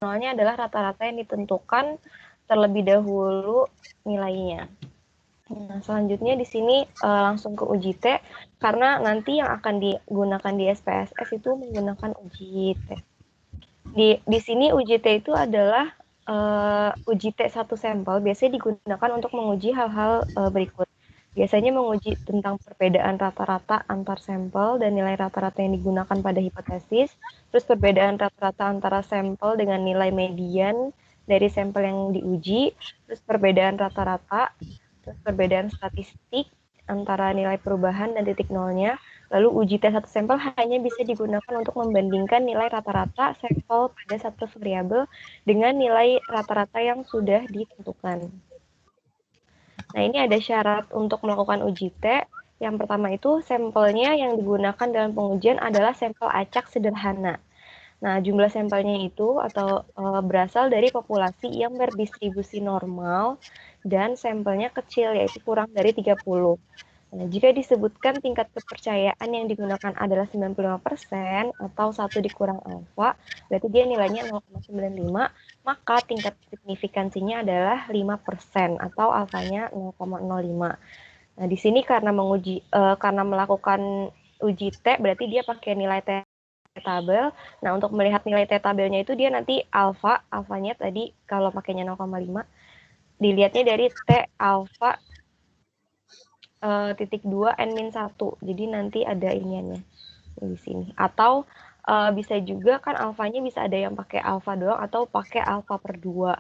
nolnya adalah rata-rata yang ditentukan terlebih dahulu nilainya. Nah, selanjutnya di sini langsung ke uji T, karena nanti yang akan digunakan di SPSS itu menggunakan uji T. Di sini uji T itu adalah uji T satu sampel, biasanya digunakan untuk menguji hal-hal berikut. Biasanya menguji tentang perbedaan rata-rata antar sampel dan nilai rata-rata yang digunakan pada hipotesis, terus perbedaan rata-rata antara sampel dengan nilai median dari sampel yang diuji, terus perbedaan rata-rata, terus perbedaan statistik antara nilai perubahan dan titik nolnya. Lalu uji T satu sampel hanya bisa digunakan untuk membandingkan nilai rata-rata sampel pada satu variabel dengan nilai rata-rata yang sudah ditentukan. Nah, ini ada syarat untuk melakukan uji T. Yang pertama itu sampelnya yang digunakan dalam pengujian adalah sampel acak sederhana. Nah, jumlah sampelnya itu atau berasal dari populasi yang berdistribusi normal dan sampelnya kecil, yaitu kurang dari 30. Nah, jika disebutkan tingkat kepercayaan yang digunakan adalah 95% atau 1 dikurang alfa, berarti dia nilainya 0,95, maka tingkat signifikansinya adalah 5% atau alfanya 0,05. Nah, di sini karena melakukan uji T, berarti dia pakai nilai T tabel. Nah, untuk melihat nilai T tabelnya itu dia nanti alfanya tadi kalau pakainya 0,5, dilihatnya dari T alfa titik 2 n-1. Jadi nanti ada iniannya di sini. Atau bisa juga kan alfanya bisa ada yang pakai alfa doang atau pakai alfa per 2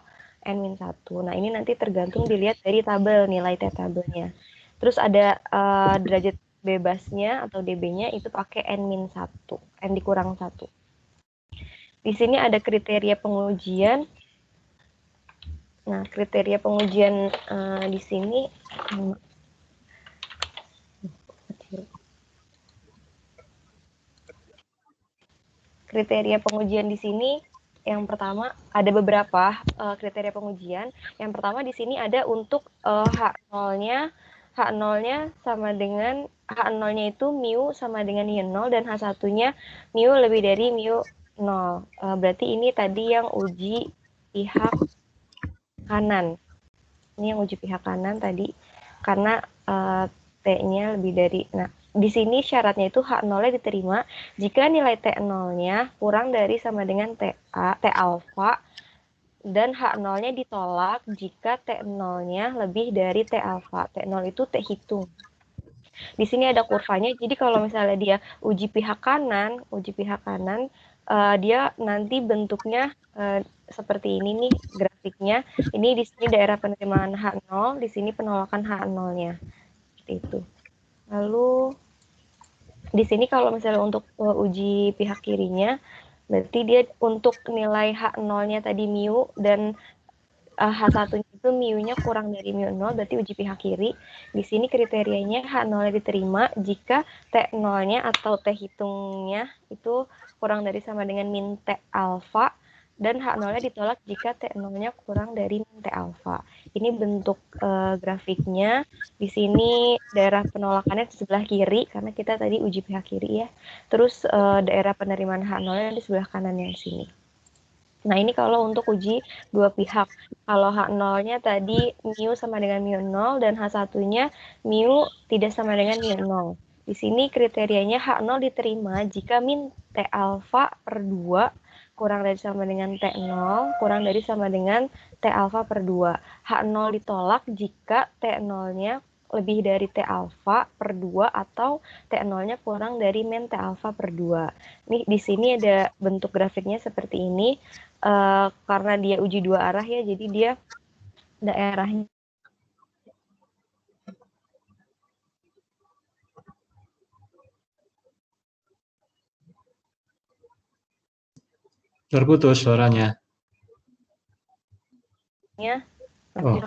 n-1. Nah, ini nanti tergantung dilihat dari tabel nilai T tabelnya. Terus ada derajat bebasnya atau dB-nya itu pakai n-1, n dikurang 1. Di sini ada kriteria pengujian. Nah, kriteria pengujian di sini kriteria pengujian di sini yang pertama ada beberapa kriteria pengujian. Yang pertama di sini ada untuk H0-nya sama dengan H0-nya itu mu sama dengan Y0 dan H1-nya mu lebih dari mu 0. Berarti ini tadi yang uji pihak kanan. Ini yang uji pihak kanan tadi karena T-nya lebih dari. Nah, di sini syaratnya itu H0-nya diterima jika nilai T0-nya kurang dari sama dengan T alfa dan H0-nya ditolak jika T0-nya lebih dari T alfa. T0 itu T hitung. Di sini ada kurvanya. Jadi kalau misalnya dia uji pihak kanan, dia nanti bentuknya seperti ini nih grafiknya. Ini di sini daerah penerimaan H0, di sini penolakan H0-nya. Seperti itu. Lalu di sini kalau misalnya untuk uji pihak kirinya, berarti dia untuk nilai H0-nya tadi mu dan H1-nya itu mu-nya kurang dari mu 0, berarti uji pihak kiri. Di sini kriterianya H0-nya diterima jika T0-nya atau T hitungnya itu kurang dari sama dengan min T alfa dan H0-nya ditolak jika T0-nya kurang dari min T alfa. Ini bentuk grafiknya. Di sini daerah penolakannya di sebelah kiri karena kita tadi uji pihak kiri ya. Terus daerah penerimaan H0-nya di sebelah kanan yang sini. Nah, ini kalau untuk uji dua pihak. Kalau H0-nya tadi mu sama dengan mu 0 dan H1-nya mu tidak sama dengan mu 0. Di sini kriterianya H0 diterima jika min T alfa per 2 kurang dari sama dengan T0 kurang dari sama dengan T alfa per 2. H0 ditolak jika T0-nya lebih dari T alfa per 2 atau T0-nya kurang dari min T alfa per 2. Nih, di sini ada bentuk grafiknya seperti ini. Karena dia uji dua arah ya, jadi dia daerahnya Terputus suaranya. Oh.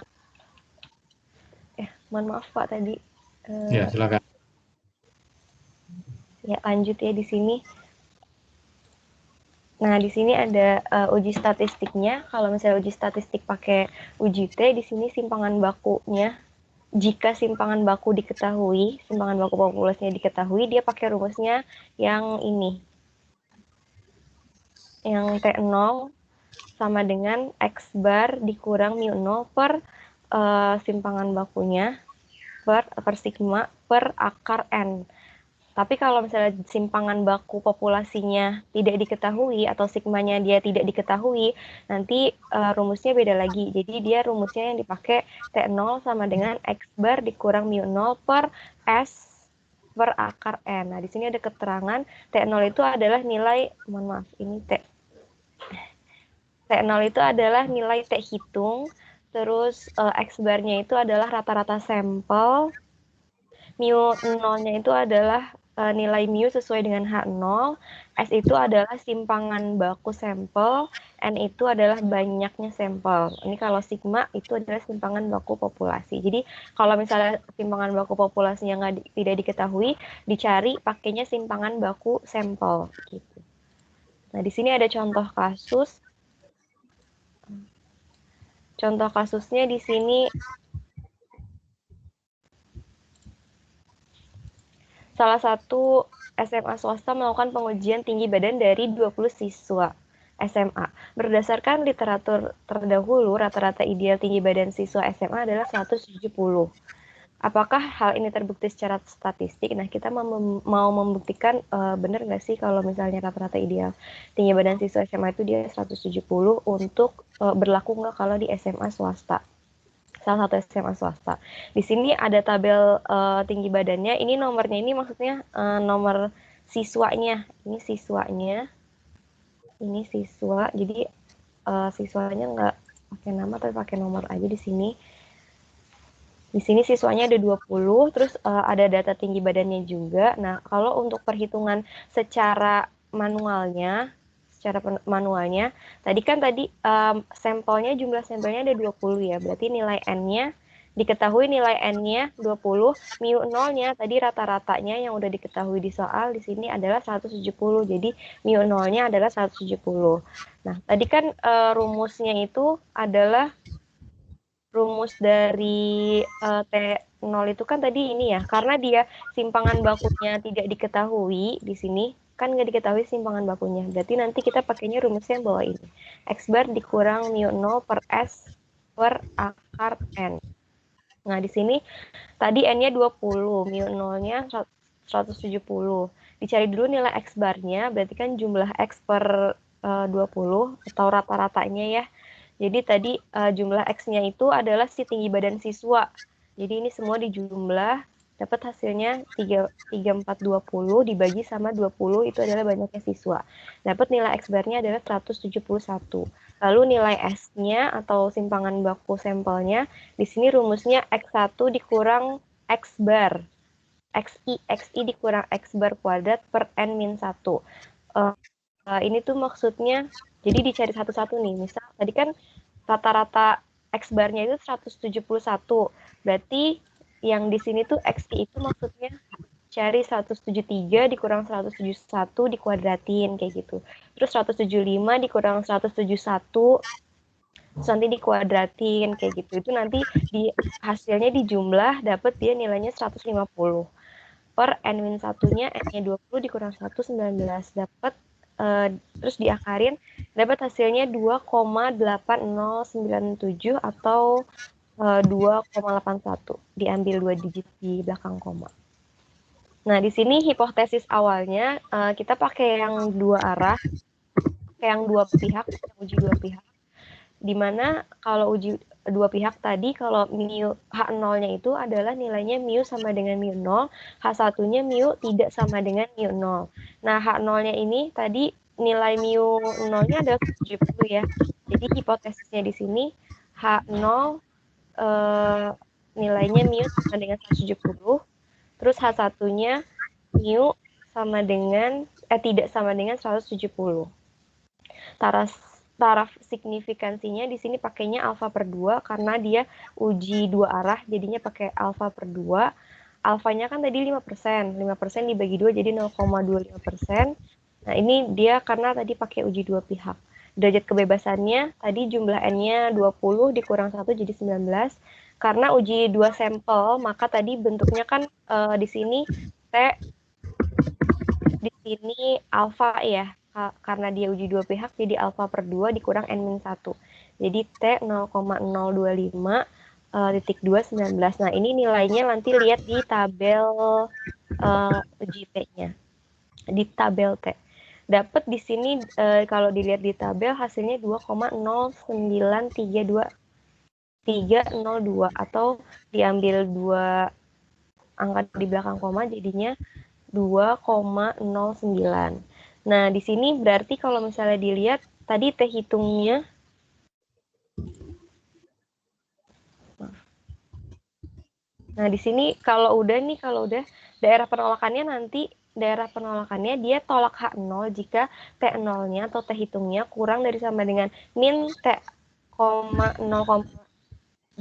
Mohon maaf Pak tadi. Ya, silakan. Ya, lanjut ya di sini. Nah, di sini ada uji statistiknya. Kalau misalnya uji statistik pakai uji T, di sini simpangan bakunya. Jika simpangan baku diketahui, simpangan baku populasinya diketahui, dia pakai rumusnya yang ini. Yang T0 sama dengan X bar dikurang mu0 per simpangan bakunya per sigma per akar N. Tapi kalau misalnya simpangan baku populasinya tidak diketahui atau sigmanya dia tidak diketahui, nanti rumusnya beda lagi. Jadi dia rumusnya yang dipakai T0 sama dengan X bar dikurang mu0 per S per akar N. Nah, di sini ada keterangan T0 itu adalah nilai, mohon maaf, ini T0 itu adalah nilai T hitung, terus X bar-nya itu adalah rata-rata sampel, mu0-nya itu adalah nilai mu sesuai dengan H0, S itu adalah simpangan baku sampel, N itu adalah banyaknya sampel. Ini kalau sigma itu adalah simpangan baku populasi. Jadi kalau misalnya simpangan baku populasinya tidak diketahui, dicari pakainya simpangan baku sampel. Gitu. Nah, di sini ada contoh kasus. Contoh kasusnya di sini, salah satu SMA swasta melakukan pengujian tinggi badan dari 20 siswa SMA. Berdasarkan literatur terdahulu, rata-rata ideal tinggi badan siswa SMA adalah 170. Apakah hal ini terbukti secara statistik? Nah, kita mau membuktikan benar nggak sih kalau misalnya rata-rata ideal tinggi badan siswa SMA itu dia 170 untuk berlaku nggak kalau di SMA swasta? Salah satu SMA swasta. Di sini ada tabel tinggi badannya. Ini nomornya ini maksudnya nomor siswanya. Ini siswanya. Ini siswa. Jadi siswanya nggak pakai nama tapi pakai nomor aja di sini. Di sini siswanya ada 20, terus ada data tinggi badannya juga. Nah, kalau untuk perhitungan secara manualnya, tadi kan sampelnya, jumlah sampelnya ada 20 ya, berarti nilai N-nya, diketahui nilai N-nya 20, mu0-nya tadi rata-ratanya yang udah diketahui di soal, di sini adalah 170, jadi mu0-nya adalah 170. Nah, tadi kan rumusnya itu adalah rumus dari T0 itu kan tadi ini ya, karena dia simpangan bakunya tidak diketahui di sini, kan nggak diketahui simpangan bakunya. Berarti nanti kita pakainya rumusnya yang bawah ini. X bar dikurang mu0 per S per akar N. Nah, di sini tadi N-nya 20, mu0-nya 170. Dicari dulu nilai X bar-nya, berarti kan jumlah X per 20 atau rata-ratanya ya. Jadi tadi jumlah X-nya itu adalah si tinggi badan siswa. Jadi ini semua dijumlah, dapat hasilnya 3420 dibagi sama 20 itu adalah banyaknya siswa. Dapat nilai X bar-nya adalah 171. Lalu nilai S-nya atau simpangan baku sampelnya, di sini rumusnya X1 dikurang X bar. XI dikurang X bar kuadrat per N-1. Ini tuh maksudnya, jadi dicari satu-satu nih. Misal, tadi kan rata-rata X bar-nya itu 171. Berarti yang di sini tuh XI itu maksudnya cari 173 dikurang 171 dikuadratin, kayak gitu. Terus 175 dikurang 171, terus nanti dikuadratin, kayak gitu. Itu nanti hasilnya dijumlah, dapat dia nilainya 150. Per N-1-nya, N-nya 20 dikurang 119, dapat terus diakarin, dapat hasilnya 2,8097 atau 2,81. Diambil 2 digit di belakang koma. Nah, di sini hipotesis awalnya kita pakai yang dua arah, yang dua pihak, uji dua pihak. Dimana kalau uji dua pihak tadi, kalau H0-nya itu adalah nilainya mu sama dengan mu0, H1-nya mu tidak sama dengan mu0. Nah, H0-nya ini tadi nilai mu0-nya adalah 70 ya. Jadi hipotesisnya di sini H0 nilainya mu sama dengan 170, terus H1-nya mu sama dengan tidak sama dengan 170. Taraf signifikansinya di sini pakainya alfa per 2 karena dia uji dua arah, jadinya pakai alfa per 2. Alfanya kan tadi 5%. 5% dibagi 2 jadi 0,25%. Nah, ini dia karena tadi pakai uji dua pihak. Derajat kebebasannya tadi jumlah N-nya 20 dikurang 1 jadi 19. Karena uji dua sampel, maka tadi bentuknya kan di sini T, di sini alfa ya. karena dia uji dua pihak, jadi alfa per 2 dikurang N-1. Jadi T 0,025 titik 219. Nah, ini nilainya nanti lihat di tabel uji T-nya. Di tabel T. Dapat di sini kalau dilihat di tabel hasilnya 2,0932302 atau diambil 2 angka di belakang koma jadinya 2,09. Nah, di sini berarti kalau misalnya dilihat tadi T hitungnya Nah, di sini kalau udah daerah penolakannya dia tolak H0 jika T0-nya atau T hitungnya kurang dari sama dengan min T, 0,25,19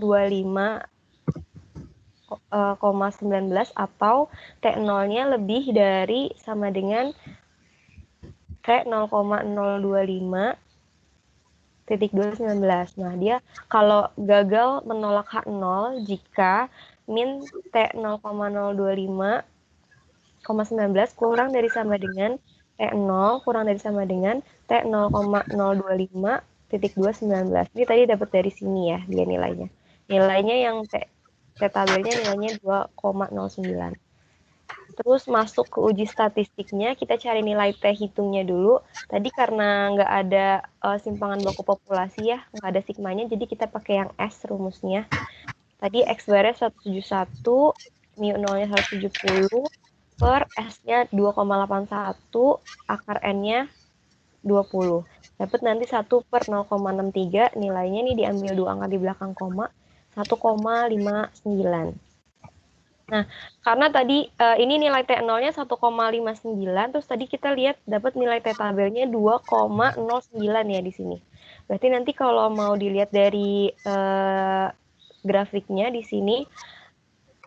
atau T0-nya lebih dari sama dengan T 0,025 titik 219. Nah, dia kalau gagal menolak H0 jika min T 0,025,19 kurang dari sama dengan T0 kurang dari sama dengan T 0,025 titik 219. Ini tadi dapat dari sini ya dia nilainya. Nilainya yang T tabelnya nilainya 2,09. Terus masuk ke uji statistiknya, kita cari nilai T hitungnya dulu. Tadi karena nggak ada simpangan baku populasi ya, nggak ada sigmanya, jadi kita pakai yang S rumusnya. Tadi X barnya 171, mu 0-nya 170, per S-nya 2,81, akar N-nya 20. Dapat nanti 1 per 0,63, nilainya nih diambil 2 angka di belakang koma, 1,59. Nah, karena tadi ini nilai T0-nya 1,59, terus tadi kita lihat dapat nilai T tabelnya 2,09 ya di sini. Berarti nanti kalau mau dilihat dari grafiknya di sini,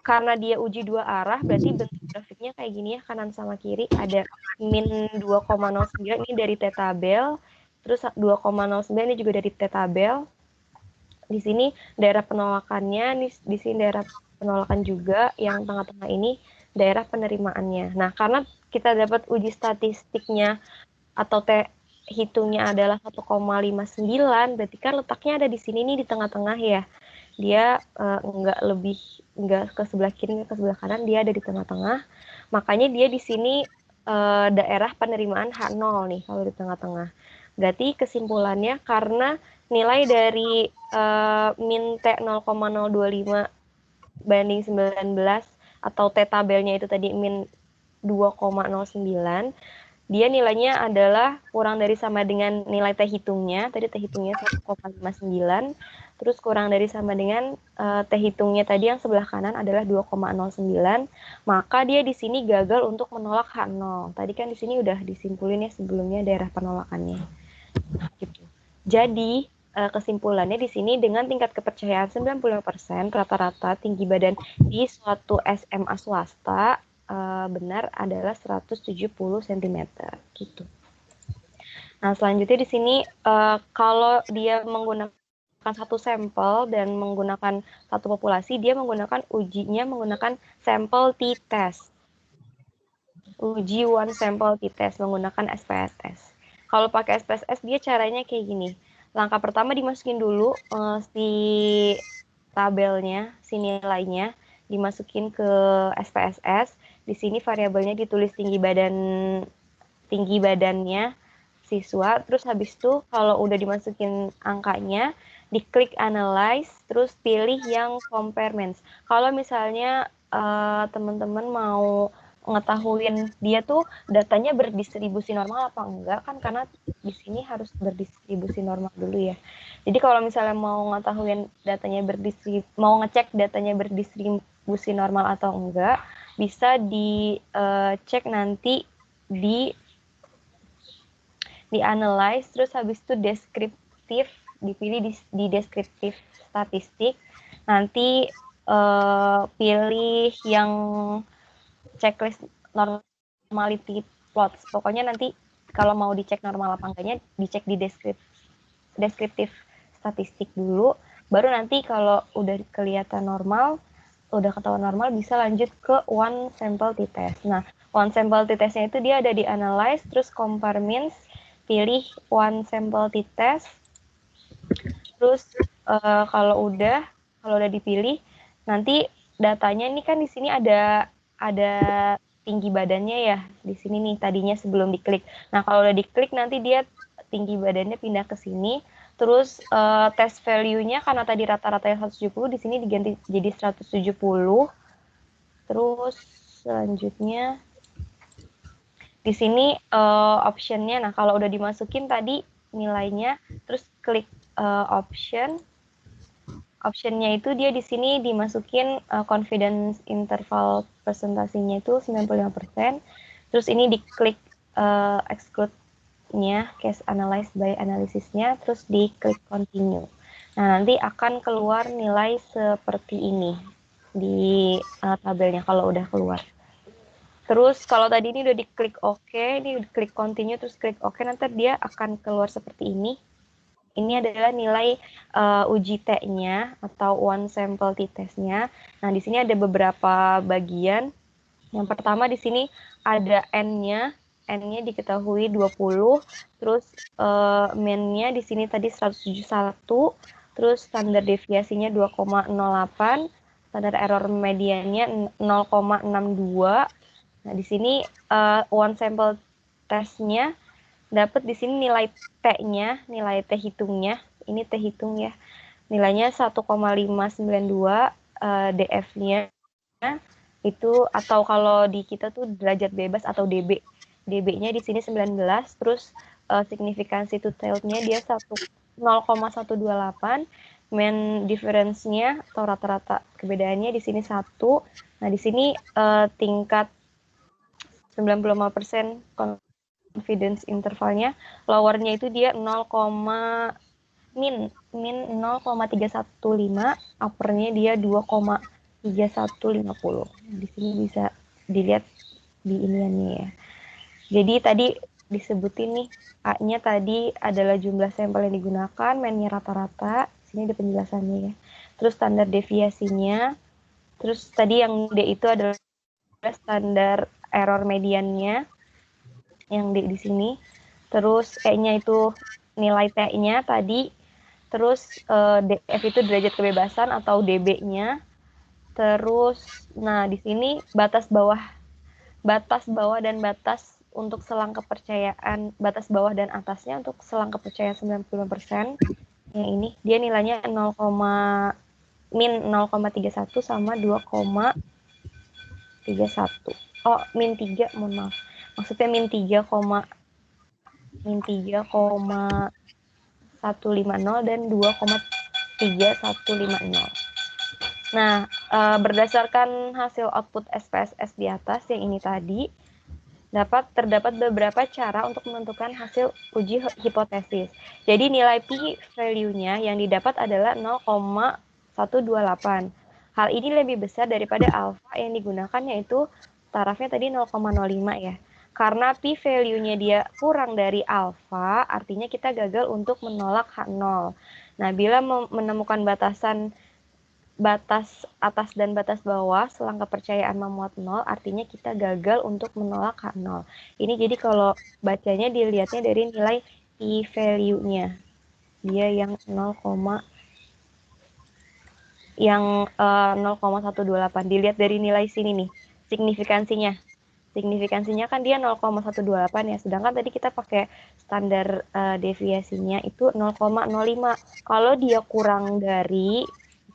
karena dia uji dua arah, berarti bentuk grafiknya kayak gini ya, kanan sama kiri. Ada min 2,09, ini dari T tabel, terus 2,09 ini juga dari T tabel. Di sini daerah penolakannya, di sini daerah penolakan juga, yang tengah-tengah ini daerah penerimaannya. Nah, karena kita dapat uji statistiknya atau T hitungnya adalah 1,59, berarti kan letaknya ada di sini nih di tengah-tengah ya. Dia nggak ke sebelah kiri, nggak ke sebelah kanan, dia ada di tengah-tengah. Makanya dia di sini daerah penerimaan H0 nih kalau di tengah-tengah. Berarti kesimpulannya karena nilai dari min T 0,025 banding 19 atau T tabelnya itu tadi min 2,09, dia nilainya adalah kurang dari sama dengan nilai T hitungnya. Tadi T hitungnya 1,59, terus kurang dari sama dengan T hitungnya tadi yang sebelah kanan adalah 2,09, maka dia di sini gagal untuk menolak H0. Tadi kan di sini udah disimpulin ya sebelumnya daerah penolakannya. Gitu. Jadi kesimpulannya di sini dengan tingkat kepercayaan 95% rata-rata tinggi badan di suatu SMA swasta benar adalah 170 cm gitu. Nah, selanjutnya di sini kalau dia menggunakan satu sampel dan menggunakan satu populasi, dia ujinya menggunakan sampel t-test. Uji one sample t-test menggunakan SPSS. Kalau pakai SPSS dia caranya kayak gini. Langkah pertama dimasukin dulu si tabelnya, si nilainya dimasukin ke SPSS. Di sini variabelnya ditulis tinggi badannya siswa. Terus habis itu kalau udah dimasukin angkanya, diklik analyze, terus pilih yang comparements. Kalau misalnya teman-teman mau ngetahuin dia tuh datanya berdistribusi normal apa enggak, kan karena di sini harus berdistribusi normal dulu ya. Jadi kalau misalnya mau ngetahuin mau ngecek datanya berdistribusi normal atau enggak, bisa dicek nanti di analyze, terus habis itu deskriptif, dipilih di deskriptif statistik, nanti pilih yang checklist normality plots. Pokoknya nanti kalau mau dicek normal apa enggaknya, dicek di deskriptif statistik dulu, baru nanti kalau udah kelihatan normal, udah ketahuan normal, bisa lanjut ke one sample t-test. Nah, one sample t-testnya itu dia ada di analyze, terus compare means, pilih one sample t-test. Terus kalau udah dipilih, nanti datanya ini kan di sini ada tinggi badannya ya. Di sini nih tadinya sebelum diklik. Nah, kalau udah diklik nanti dia tinggi badannya pindah ke sini. Terus test value-nya karena tadi rata-ratanya 170, di sini diganti jadi 170. Terus selanjutnya di sini option-nya, nah kalau udah dimasukin tadi nilainya, terus klik option-nya itu dia di sini dimasukin confidence interval presentasinya itu 95%. Terus ini diklik exclude-nya, case analyzed by analysis-nya, terus diklik continue. Nah, nanti akan keluar nilai seperti ini di tabelnya kalau udah keluar. Terus kalau tadi ini udah diklik OK, ini diklik continue terus klik OK, nanti dia akan keluar seperti ini. Ini adalah nilai uji T-nya atau one sample t-test-nya. Nah, di sini ada beberapa bagian. Yang pertama di sini ada N-nya. N-nya diketahui 20, terus mean-nya di sini tadi 171, terus standar deviasinya 2,08, standar error mediannya 0,62. Nah, di sini one sample testnya dapat di sini nilai T-nya, nilai T hitungnya. Ini T hitung ya. Nilainya 1,592, DF-nya itu atau kalau di kita tuh derajat bebas atau DB. DB-nya di sini 19, terus signifikansi to tail-nya dia 0,128. Mean difference-nya atau rata-rata kebedaannya di sini 1. Nah, di sini tingkat 95% confidence intervalnya, lowernya itu dia 0, min 0,315, uppernya dia 2,3150. Di sini bisa dilihat di iniannya ya. Jadi tadi disebutin nih, A-nya tadi adalah jumlah sampel yang digunakan, mean-nya rata-rata, sini ada penjelasannya ya. Terus standar deviasinya, terus tadi yang D itu adalah standar error mediannya yang di sini. Terus E-nya itu nilai T-nya tadi. Terus DF itu derajat kebebasan atau DB-nya. Terus nah di sini batas bawah dan batas untuk selang kepercayaan, batas bawah dan atasnya untuk selang kepercayaan 95%. Yang ini dia nilainya min 0,31 sama 2,31. Oh, min 3, mohon maaf. Maksudnya min 3,150 dan 2,3150. Nah, berdasarkan hasil output SPSS di atas yang ini tadi, terdapat beberapa cara untuk menentukan hasil uji hipotesis. Jadi nilai P value-nya yang didapat adalah 0,128. Hal ini lebih besar daripada alfa yang digunakan, yaitu tarafnya tadi 0,05 ya. Karena P value-nya dia kurang dari alfa, artinya kita gagal untuk menolak H0. Nah, bila menemukan batas atas dan batas bawah selang kepercayaan memuat 0, artinya kita gagal untuk menolak H0. Ini jadi kalau bacanya dilihatnya dari nilai P value-nya. Dia yang 0,128. Dilihat dari nilai sini nih, signifikansinya. Signifikansinya kan dia 0,128 ya, sedangkan tadi kita pakai standar deviasinya itu 0,05. Kalau dia kurang dari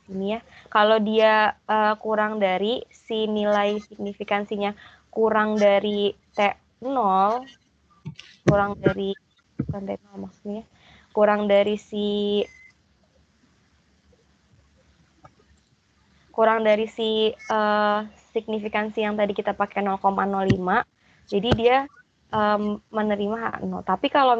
ini ya, kalau dia kurang dari si nilai signifikansinya kurang dari T0, kurang dari bukan T0 maksudnya, kurang dari signifikansi yang tadi kita pakai 0,05, jadi dia menerima H0. Tapi kalau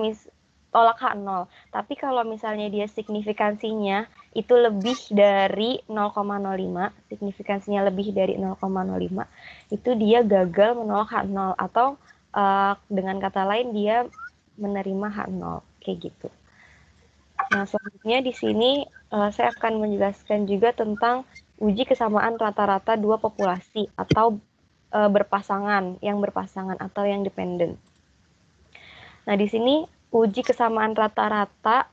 tolak H0. Tapi kalau misalnya dia signifikansinya itu lebih dari 0,05, signifikansinya lebih dari 0,05, itu dia gagal menolak H0 atau dengan kata lain dia menerima H0 kayak gitu. Nah, selanjutnya di sini saya akan menjelaskan juga tentang uji kesamaan rata-rata dua populasi atau yang berpasangan atau yang dependen. Nah, di sini uji kesamaan rata-rata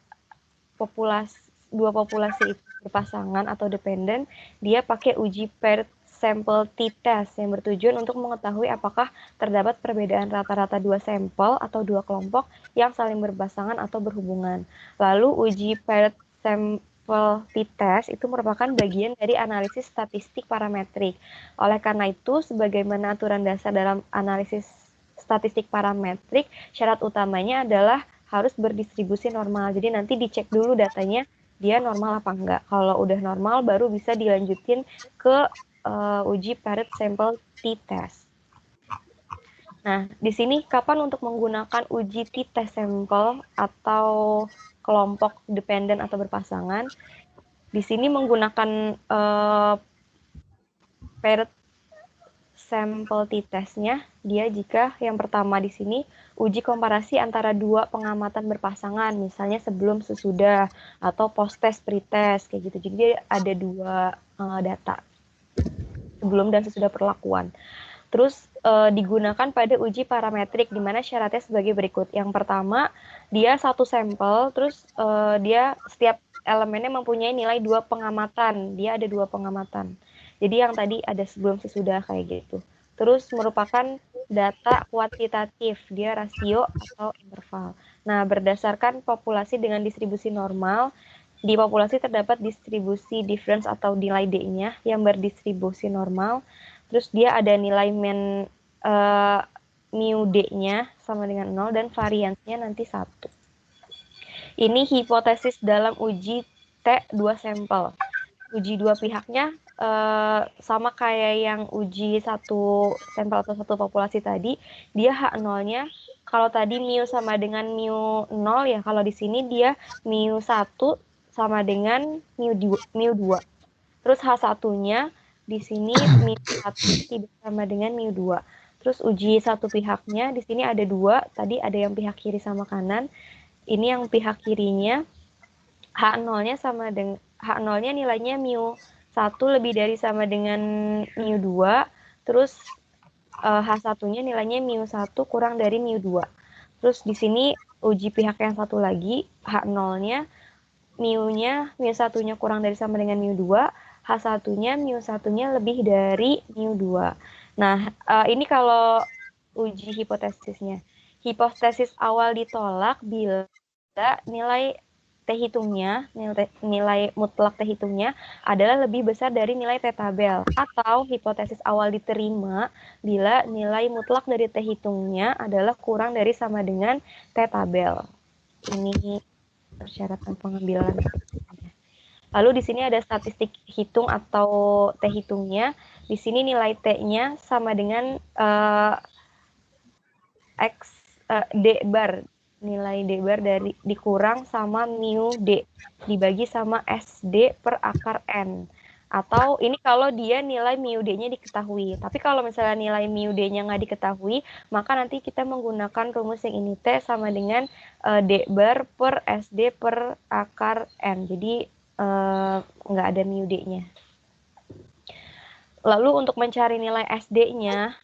dua populasi itu berpasangan atau dependen, dia pakai uji paired sample t-test yang bertujuan untuk mengetahui apakah terdapat perbedaan rata-rata dua sampel atau dua kelompok yang saling berpasangan atau berhubungan. Lalu uji paired sample t-test itu merupakan bagian dari analisis statistik parametrik. Oleh karena itu, sebagaimana aturan dasar dalam analisis statistik parametrik, syarat utamanya adalah harus berdistribusi normal. Jadi nanti dicek dulu datanya dia normal apa enggak. Kalau udah normal baru bisa dilanjutin ke uji paired sample t-test. Nah, di sini kapan untuk menggunakan uji t-test sampel atau kelompok dependen atau berpasangan? Di sini menggunakan paired sampel t-testnya, dia jika yang pertama di sini uji komparasi antara dua pengamatan berpasangan, misalnya sebelum sesudah atau post-test pre-test kayak gitu. Jadi ada dua data sebelum dan sesudah perlakuan. Terus digunakan pada uji parametrik di mana syaratnya sebagai berikut. Yang pertama, dia satu sampel, terus dia setiap elemennya mempunyai nilai dua pengamatan. Dia ada dua pengamatan. Jadi yang tadi ada sebelum sesudah kayak gitu. Terus merupakan data kuantitatif, dia rasio atau interval. Nah, berdasarkan populasi dengan distribusi normal, di populasi terdapat distribusi difference atau nilai D-nya yang berdistribusi normal. Terus dia ada nilai mu D-nya sama dengan 0 dan variansnya nanti 1. Ini hipotesis dalam uji T2 sampel. Uji dua pihaknya sama kayak yang uji satu sampel atau satu populasi tadi, dia H0-nya kalau tadi mu sama dengan mu 0 ya, kalau di sini dia mu 1 sama dengan mu 2. Terus H1-nya di sini mu 1 tidak sama dengan mu 2. Terus uji satu pihaknya di sini ada dua, tadi ada yang pihak kiri sama kanan. Ini yang pihak kirinya H0-nya sama dengan H0-nya nilainya mu 1 lebih dari sama dengan mu 2, terus H1-nya nilainya mu 1 kurang dari mu 2. Terus di sini uji pihak yang satu lagi, H0-nya mu-nya mu 1-nya kurang dari sama dengan mu 2, H1-nya mu 1-nya lebih dari mu 2. Nah, ini kalau uji hipotesisnya. Hipotesis awal ditolak bila nilai T hitungnya, nilai mutlak T hitungnya adalah lebih besar dari nilai T tabel, atau hipotesis awal diterima bila nilai mutlak dari T hitungnya adalah kurang dari sama dengan T tabel. Ini persyaratan pengambilan. Lalu di sini ada statistik hitung atau T hitungnya. Di sini nilai T-nya sama dengan D bar, nilai D bar dari dikurang sama mu D dibagi sama SD per akar N. Atau ini kalau dia nilai mu D-nya diketahui. Tapi kalau misalnya nilai mu D-nya nggak diketahui, maka nanti kita menggunakan rumus yang ini, T sama dengan D bar per SD per akar N. Jadi nggak ada mu D-nya. Lalu untuk mencari nilai SD-nya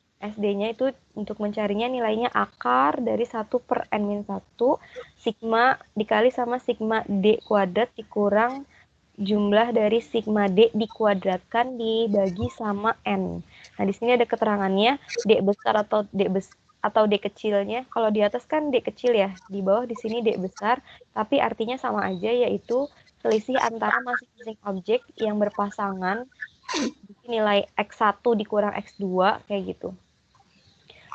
itu untuk mencarinya nilainya akar dari 1 per N-1 sigma dikali sama sigma D kuadrat dikurang jumlah dari sigma D dikuadratkan dibagi sama N. Nah, di sini ada keterangannya D besar atau D kecilnya. Kalau di atas kan D kecil ya, di bawah di sini D besar, tapi artinya sama aja, yaitu selisih antara masing-masing objek yang berpasangan nilai X1 dikurang X2 kayak gitu.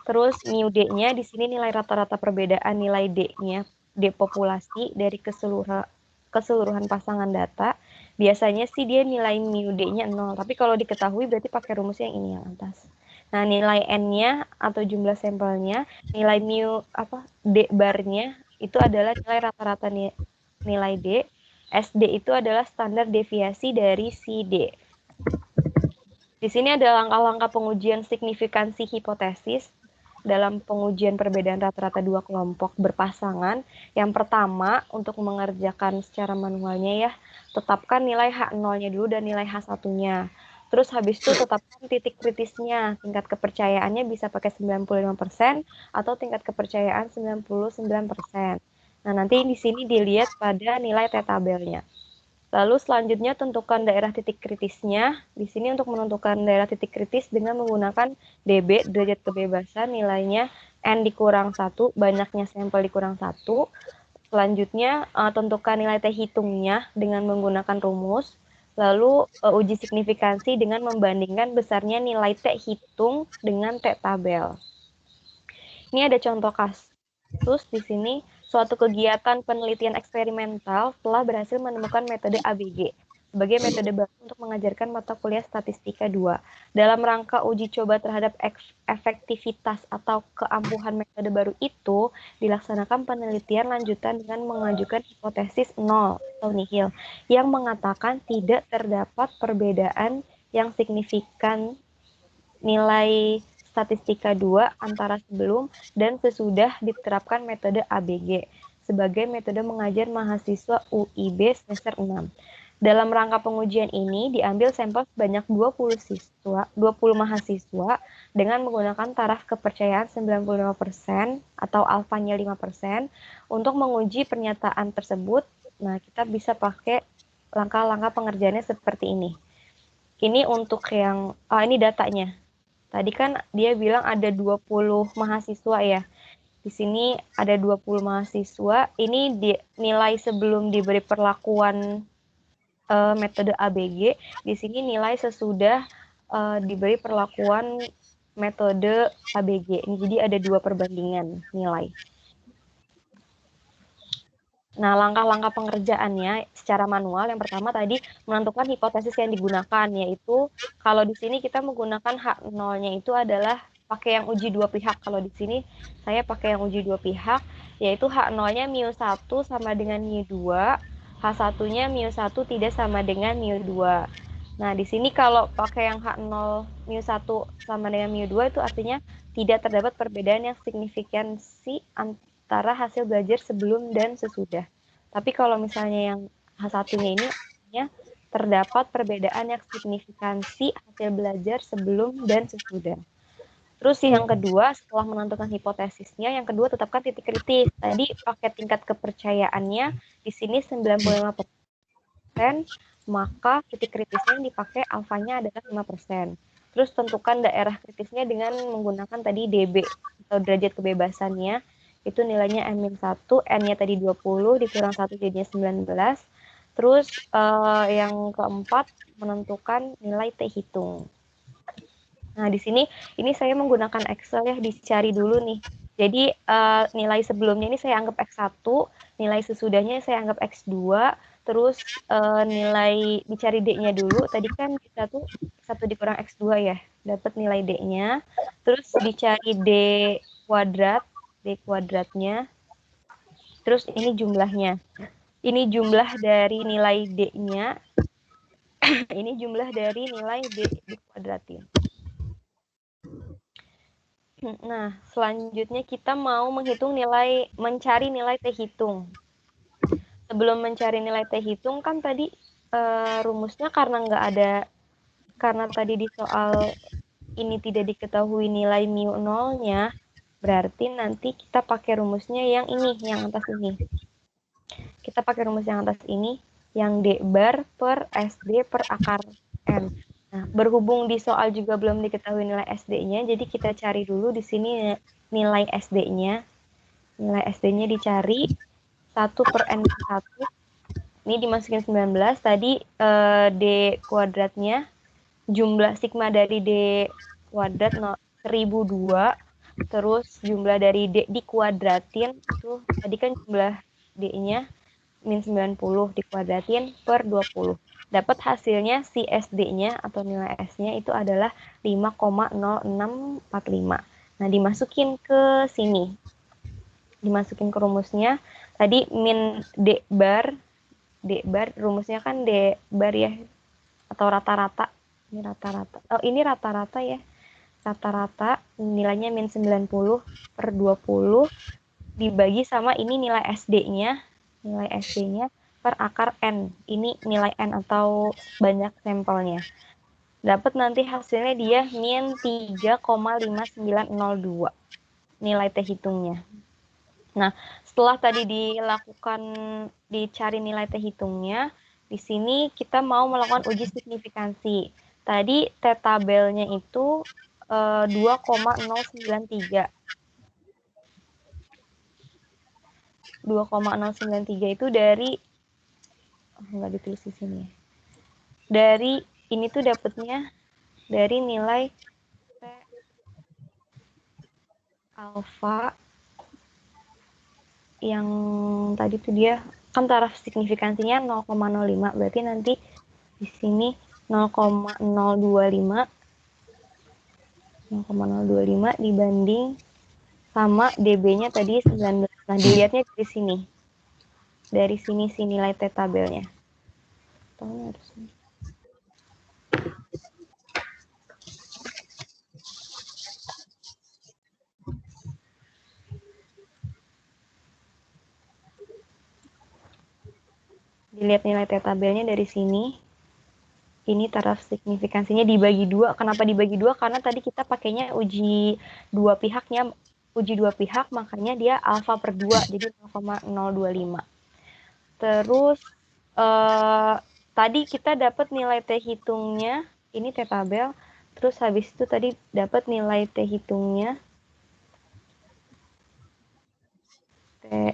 Terus mu D-nya di sini nilai rata-rata perbedaan nilai D-nya, D populasi dari keseluruhan pasangan data. Biasanya sih dia nilai mu D-nya 0, tapi kalau diketahui berarti pakai rumus yang ini yang atas. Nah, nilai N-nya atau jumlah sampelnya, nilai mu D bar-nya itu adalah nilai rata-rata nilai D. SD itu adalah standar deviasi dari si D. Di sini ada langkah-langkah pengujian signifikansi hipotesis dalam pengujian perbedaan rata-rata dua kelompok berpasangan. Yang pertama, untuk mengerjakan secara manualnya ya, tetapkan nilai H0-nya dulu dan nilai H1-nya. Terus habis itu tetapkan titik kritisnya, tingkat kepercayaannya bisa pakai 95% atau tingkat kepercayaan 99%. Nah, nanti di sini dilihat pada nilai T-tabelnya. Lalu selanjutnya tentukan daerah titik kritisnya. Di sini untuk menentukan daerah titik kritis dengan menggunakan dB, derajat kebebasan, nilainya N dikurang 1, banyaknya sampel dikurang 1. Selanjutnya tentukan nilai T hitungnya dengan menggunakan rumus. Lalu uji signifikansi dengan membandingkan besarnya nilai T hitung dengan T tabel. Ini ada contoh kasus di sini. Suatu kegiatan penelitian eksperimental telah berhasil menemukan metode ABG sebagai metode baru untuk mengajarkan mata kuliah Statistika 2. Dalam rangka uji coba terhadap efektivitas atau keampuhan metode baru itu, dilaksanakan penelitian lanjutan dengan mengajukan hipotesis nol atau nihil yang mengatakan tidak terdapat perbedaan yang signifikan nilai Statistika 2 antara sebelum dan sesudah diterapkan metode ABG sebagai metode mengajar mahasiswa UIB semester 6. Dalam rangka pengujian ini diambil sampel sebanyak 20 mahasiswa dengan menggunakan taraf kepercayaan 95% atau alfanya 5% untuk menguji pernyataan tersebut. Nah, kita bisa pakai langkah-langkah pengerjaannya seperti ini. Ini untuk yang ini datanya. Tadi kan dia bilang ada 20 mahasiswa ya. Di sini ada 20 mahasiswa. Ini nilai sebelum diberi perlakuan metode ABG. Di sini nilai sesudah diberi perlakuan metode ABG. Jadi ada 2 perbandingan nilai. Nah, langkah-langkah pengerjaannya secara manual, yang pertama tadi menentukan hipotesis yang digunakan, yaitu kalau di sini kita menggunakan H0-nya itu adalah pakai yang uji dua pihak. Kalau di sini saya pakai yang uji dua pihak, yaitu H0-nya μ1 sama dengan μ2, H1-nya μ1 tidak sama dengan μ2. Nah, di sini kalau pakai yang H0 μ1 sama dengan μ2 itu artinya tidak terdapat perbedaan yang signifikansi antara hasil belajar sebelum dan sesudah. Tapi kalau misalnya yang H1-nya ini artinya terdapat perbedaan yang signifikansi hasil belajar sebelum dan sesudah. Terus yang kedua, setelah menentukan hipotesisnya, yang kedua tetapkan titik kritis. Tadi pakai tingkat kepercayaannya di sini 95%, maka titik kritisnya yang dipakai alfanya adalah 5%. Terus tentukan daerah kritisnya dengan menggunakan tadi dB atau derajat kebebasannya. Itu nilainya N-1, N-nya tadi 20, dikurang 1 jadinya 19. Terus yang keempat, menentukan nilai T hitung. Nah, di sini ini saya menggunakan Excel ya, dicari dulu nih. Jadi nilai sebelumnya ini saya anggap X1, nilai sesudahnya saya anggap X2, terus nilai dicari D-nya dulu. Tadi kan kita tuh 1 dikurang X2 ya, dapat nilai D-nya. Terus dicari D kuadratnya. Terus ini jumlahnya. Ini jumlah dari nilai D-nya. Ini jumlah dari nilai D dikuadratin. Nah, selanjutnya kita mau mencari nilai T hitung. Sebelum mencari nilai T hitung kan tadi rumusnya karena tadi di soal ini tidak diketahui nilai mu nolnya, berarti nanti kita pakai rumusnya yang ini, yang atas ini. Kita pakai rumus yang atas ini, yang D bar per SD per akar N. Nah, berhubung di soal juga belum diketahui nilai SD-nya, jadi kita cari dulu di sini nilai SD-nya. Nilai SD-nya dicari 1 per N-1. Ini dimasukin 19. Tadi D kuadratnya, jumlah sigma dari D kuadrat 1002. Terus jumlah dari D dikuadratin, itu tadi kan jumlah D-nya min 90 dikuadratin per 20. Dapat hasilnya si SD-nya atau nilai S-nya itu adalah 5,0645. Nah, dimasukin ke sini. Dimasukin ke rumusnya. Tadi min D bar rumusnya kan D bar ya, atau rata-rata. Ini rata-rata. Oh, ini rata-rata ya. Rata-rata nilainya min 90 per 20 dibagi sama ini nilai SD-nya. Nilai SD-nya per akar N. Ini nilai N atau banyak sampelnya. Dapat nanti hasilnya dia min 3,5902. Nilai T hitungnya. Nah, setelah tadi dicari nilai T hitungnya, di sini kita mau melakukan uji signifikansi. Tadi T tabelnya itu 2,093. 2,093 itu dari nggak ditulis di sini. Dari ini tuh dapatnya dari nilai T alfa yang tadi tuh dia kan taraf signifikansinya 0,05, berarti nanti di sini 0,025 dibanding sama dB-nya tadi 19. Nah, dilihatnya dari sini. Dari sini si nilai T tabelnya. Dilihat nilai T tabelnya dari sini. Ini taraf signifikansinya dibagi 2. Kenapa dibagi 2? Karena tadi kita pakainya uji dua pihak, makanya dia alfa per 2, jadi 0,025. Terus tadi kita dapat nilai T hitungnya, ini T tabel. Terus habis itu tadi dapat nilai T hitungnya. T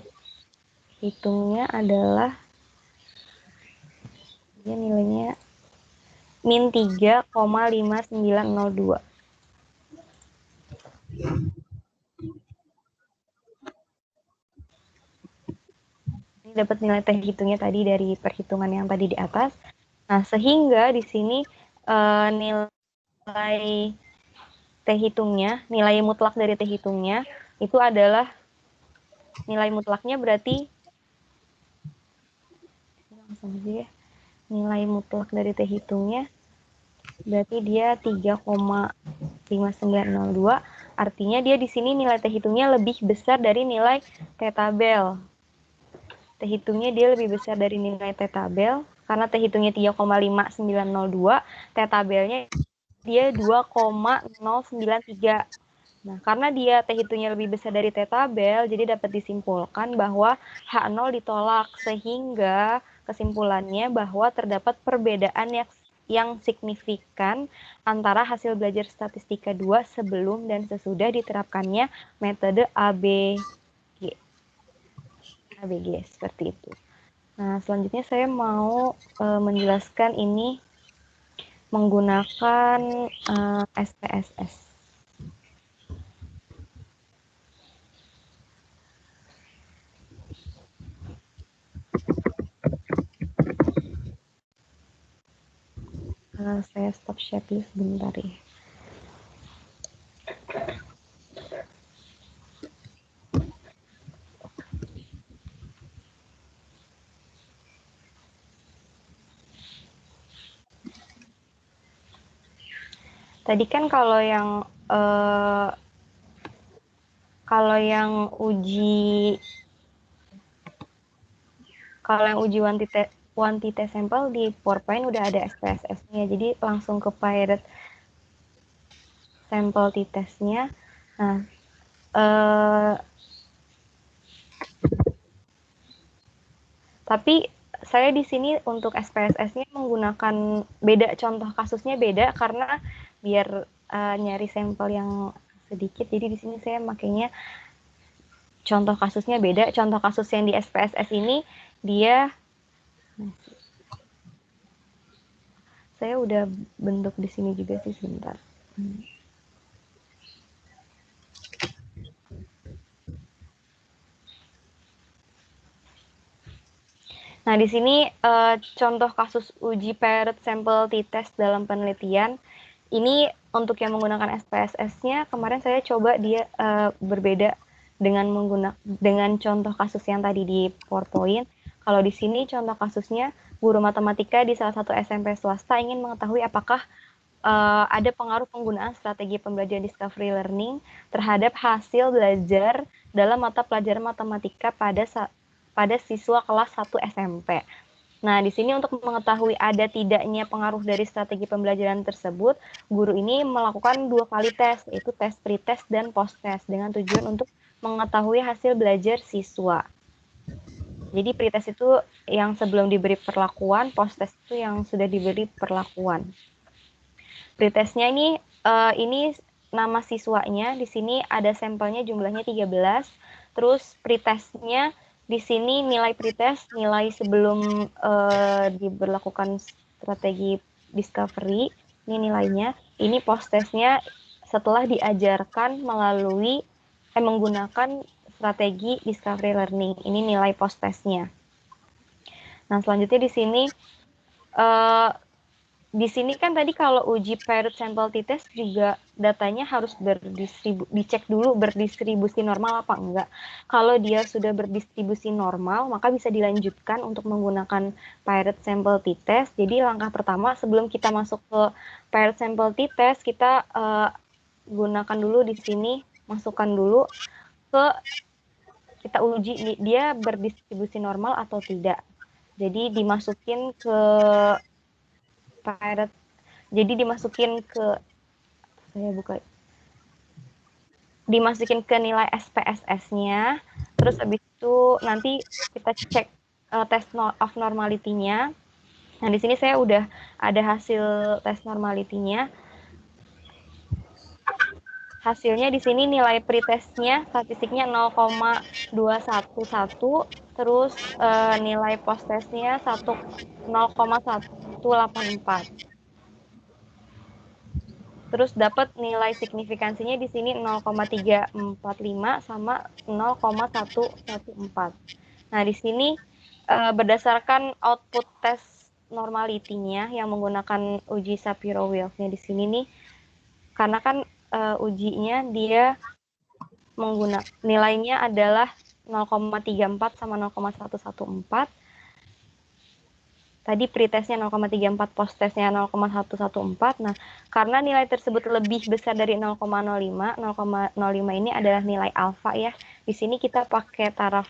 hitungnya adalah dia nilainya min 3,5902. Ini dapat nilai T hitungnya tadi dari perhitungan yang tadi di atas. Nah, sehingga di sini nilai T hitungnya, nilai mutlak dari T hitungnya itu adalah nilai mutlaknya berarti langsung aja ya. Nilai mutlak dari T hitungnya berarti dia 3,5902. Artinya dia di sini nilai T hitungnya lebih besar dari nilai T tabel. T hitungnya dia lebih besar dari nilai T tabel karena T hitungnya 3,5902, T tabelnya dia 2,093. Nah, karena dia T hitungnya lebih besar dari T tabel, jadi dapat disimpulkan bahwa H0 ditolak, sehingga kesimpulannya bahwa terdapat perbedaan yang signifikan antara hasil belajar statistika 2 sebelum dan sesudah diterapkannya metode ABG seperti itu. Nah, selanjutnya saya mau menjelaskan ini menggunakan SPSS. Saya stop share dulu sebentar ya. Tadi kan kalau yang uji one-t-test sampel di PowerPoint udah ada SPSS-nya, jadi langsung ke pirate sampel t-testnya. Nah, tapi saya di sini untuk SPSS-nya menggunakan beda, contoh kasusnya beda karena biar nyari sampel yang sedikit. Jadi di sini saya makanya contoh kasusnya beda. Contoh kasus yang di SPSS ini dia saya udah bentuk di sini juga sih sebentar. Nah, di sini contoh kasus uji paired sample t-test dalam penelitian. Ini untuk yang menggunakan SPSS-nya, kemarin saya coba dia berbeda dengan contoh kasus yang tadi di PowerPoint. Kalau di sini contoh kasusnya, guru matematika di salah satu SMP swasta ingin mengetahui apakah ada pengaruh penggunaan strategi pembelajaran discovery learning terhadap hasil belajar dalam mata pelajaran matematika pada siswa kelas 1 SMP. Nah, di sini untuk mengetahui ada tidaknya pengaruh dari strategi pembelajaran tersebut, guru ini melakukan 2 kali tes, yaitu tes pre-test dan post-test, dengan tujuan untuk mengetahui hasil belajar siswa. Jadi pretest itu yang sebelum diberi perlakuan, post-test itu yang sudah diberi perlakuan. Pretestnya ini nama siswanya, di sini ada sampelnya jumlahnya 13, terus pretestnya di sini nilai pretest, nilai sebelum diberlakukan strategi discovery, ini nilainya. Ini post-testnya setelah diajarkan menggunakan strategi discovery learning. Ini nilai post-testnya. Nah, selanjutnya di sini kan tadi kalau uji paired sample t-test juga datanya harus dicek dulu berdistribusi normal apa enggak. Kalau dia sudah berdistribusi normal, maka bisa dilanjutkan untuk menggunakan paired sample t-test. Jadi langkah pertama sebelum kita masuk ke paired sample t-test, kita gunakan dulu di sini, masukkan dulu kita uji dia berdistribusi normal atau tidak. Jadi dimasukin ke paired, jadi dimasukin ke nilai SPSS-nya, terus habis itu nanti kita cek test of normality-nya. Nah, di sini saya udah ada hasil tes normality-nya. Hasilnya di sini nilai pretestnya statistiknya 0,211, terus nilai post-testnya 0,184. Terus dapat nilai signifikansinya di sini 0,345 sama 0,114. Nah, di sini berdasarkan output tes normality-nya yang menggunakan uji Shapiro-Wilks-nya di sini nih, karena kan ujinya dia nilainya adalah 0,34 sama 0,114. Tadi pretestnya 0,34, post-testnya 0,114. Nah, karena nilai tersebut lebih besar dari 0,05, 0,05 ini adalah nilai alfa ya. Di sini kita pakai taraf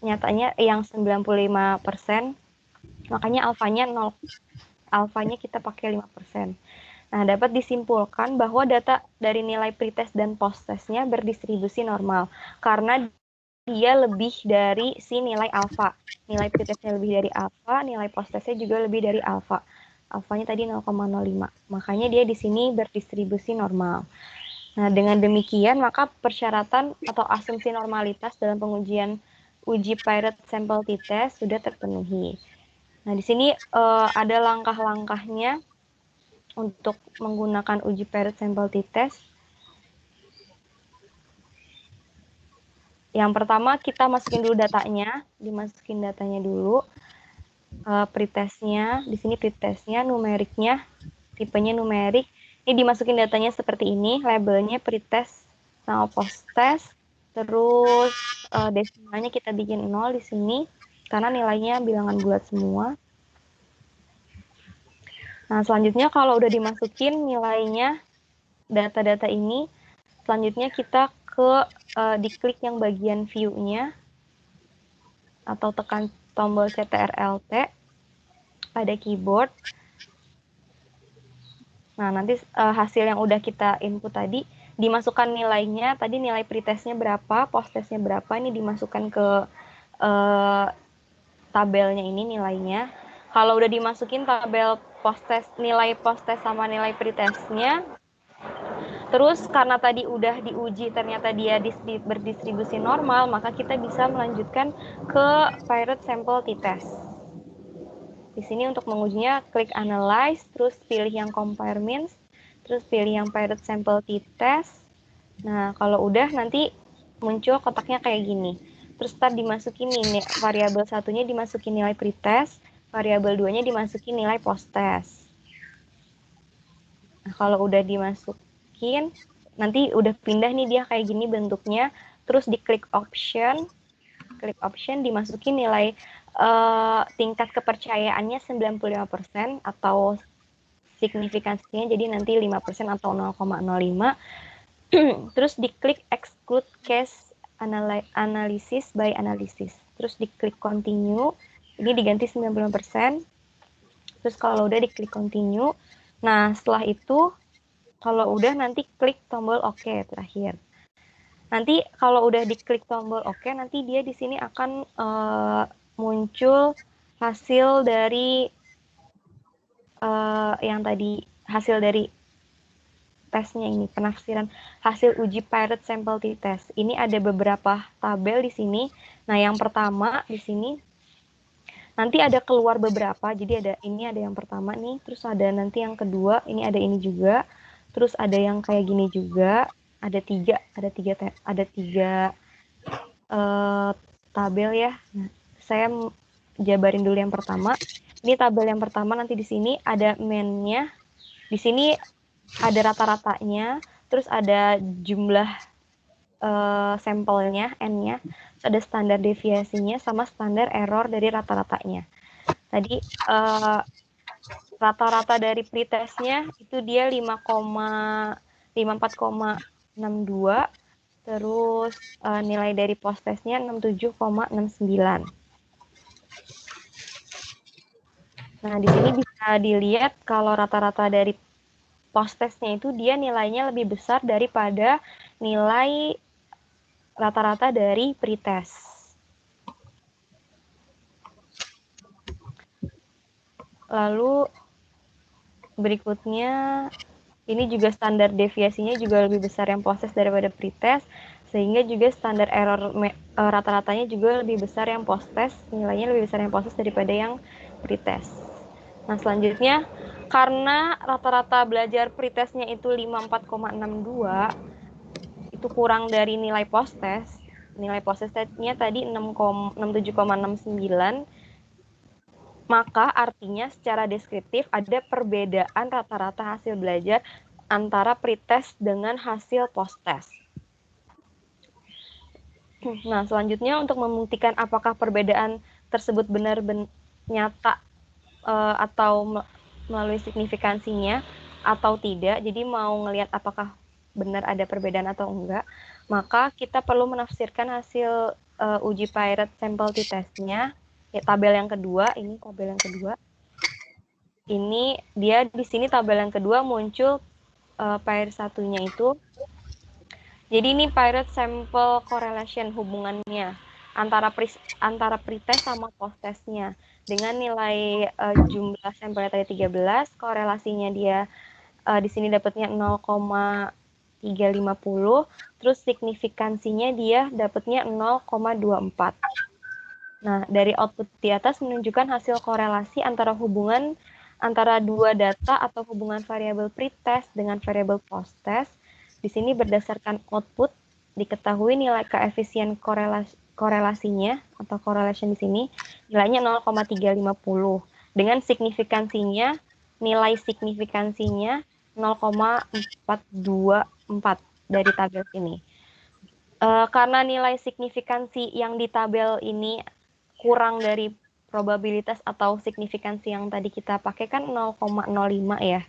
nyatanya yang 95%, makanya alfanya kita pakai 5%. Nah, dapat disimpulkan bahwa data dari nilai pretest dan post-testnya berdistribusi normal karena dia lebih dari si nilai alfa. Nilai pretestnya lebih dari alfa, nilai post-testnya juga lebih dari alfa. Alfanya tadi 0,05. Makanya dia di sini berdistribusi normal. Nah, dengan demikian maka persyaratan atau asumsi normalitas dalam pengujian uji paired sample t-test sudah terpenuhi. Nah, di sini ada langkah-langkahnya untuk menggunakan uji paired sample t-test. Yang pertama kita masukin dulu datanya, dimasukin datanya dulu. Pretestnya, di sini pretestnya, numeriknya, tipenya numerik. Ini dimasukin datanya seperti ini, labelnya pretest sama post-test. Terus desimalnya kita bikin 0 di sini, karena nilainya bilangan bulat semua. Nah, selanjutnya kalau udah dimasukin nilainya, data-data ini, selanjutnya kita diklik yang bagian view-nya, atau tekan tombol CTRL-T pada keyboard. Nah, nanti hasil yang udah kita input tadi, dimasukkan nilainya, tadi nilai pretestnya berapa, post-testnya berapa, ini dimasukkan ke tabelnya ini nilainya. Kalau udah dimasukin tabel post-test, nilai post-test sama nilai pretestnya, terus karena tadi udah diuji ternyata dia berdistribusi normal, maka kita bisa melanjutkan ke paired sample t-test. Di sini untuk mengujinya klik analyze, terus pilih yang compare means, terus pilih yang paired sample t-test. Nah, kalau udah nanti muncul kotaknya kayak gini. Terus ntar dimasukin nih variabel satunya dimasukin nilai pretest, variabel 2-nya dimasukin nilai post-test. Nah, kalau udah dimasukin, nanti udah pindah nih dia kayak gini bentuknya. Terus diklik option, dimasukin nilai tingkat kepercayaannya 95% atau signifikansinya jadi nanti 5% atau 0,05. Terus diklik exclude case analysis by analysis. Terus diklik continue, ini diganti 95%. Terus kalau udah diklik continue, nah setelah itu Kalau udah nanti klik tombol oke terakhir. Nanti kalau udah diklik tombol oke, nanti dia di sini akan muncul hasil dari yang tadi, hasil dari tesnya ini, penafsiran hasil uji Pirate Sampel T-Test. Ini ada beberapa tabel di sini. Nah, yang pertama di sini nanti ada keluar beberapa. Jadi ada yang pertama nih, terus ada nanti yang kedua, ini ada ini juga. Terus ada yang kayak gini juga, ada tiga tabel ya. Nah, saya jabarin dulu yang pertama. Ini tabel yang pertama, nanti di sini ada mean-nya. Di sini ada rata-ratanya, terus ada jumlah sampelnya, N-nya, ada standar deviasinya, sama standar error dari rata-ratanya. Tadi rata-rata dari pretestnya itu dia 54,62, terus nilai dari post-testnya 67,69. Nah, di sini bisa dilihat kalau rata-rata dari post-testnya itu dia nilainya lebih besar daripada nilai rata-rata dari pretest. Lalu berikutnya ini juga standar deviasinya juga lebih besar yang post-test daripada pretest, sehingga juga standar error rata-ratanya juga lebih besar yang post-test, nilainya lebih besar yang post-test daripada yang pretest. Nah, selanjutnya karena rata-rata belajar pretestnya itu 54,62, itu kurang dari nilai post-test. Nilai post-testnya tadi 67,69, maka artinya secara deskriptif ada perbedaan rata-rata hasil belajar antara pretest dengan hasil post-test. Nah, selanjutnya untuk membuktikan apakah perbedaan tersebut benar nyata atau melalui signifikansinya atau tidak, jadi mau ngelihat apakah benar ada perbedaan atau enggak, maka kita perlu menafsirkan hasil uji Pirate Sampel T-Test-nya. Ya, tabel yang kedua, ini tabel yang kedua. Ini dia di sini tabel yang kedua muncul pair satunya itu. Jadi ini Pirate Sample Correlation, hubungannya antara pretest sama post-testnya. Dengan nilai jumlah sampelnya tadi 13, korelasinya dia di sini dapatnya 0,350, terus signifikansinya dia dapatnya 0,24. Nah, dari output di atas menunjukkan hasil korelasi antara hubungan antara dua data atau hubungan variabel pretest dengan variabel post-test. Di sini berdasarkan output diketahui nilai koefisien korelasinya atau correlation di sini nilainya 0,350, dengan signifikansinya, nilai signifikansinya 0,424 dari tabel ini. Karena nilai signifikansi yang di tabel ini kurang dari probabilitas atau signifikansi yang tadi kita pakai kan 0,05 ya.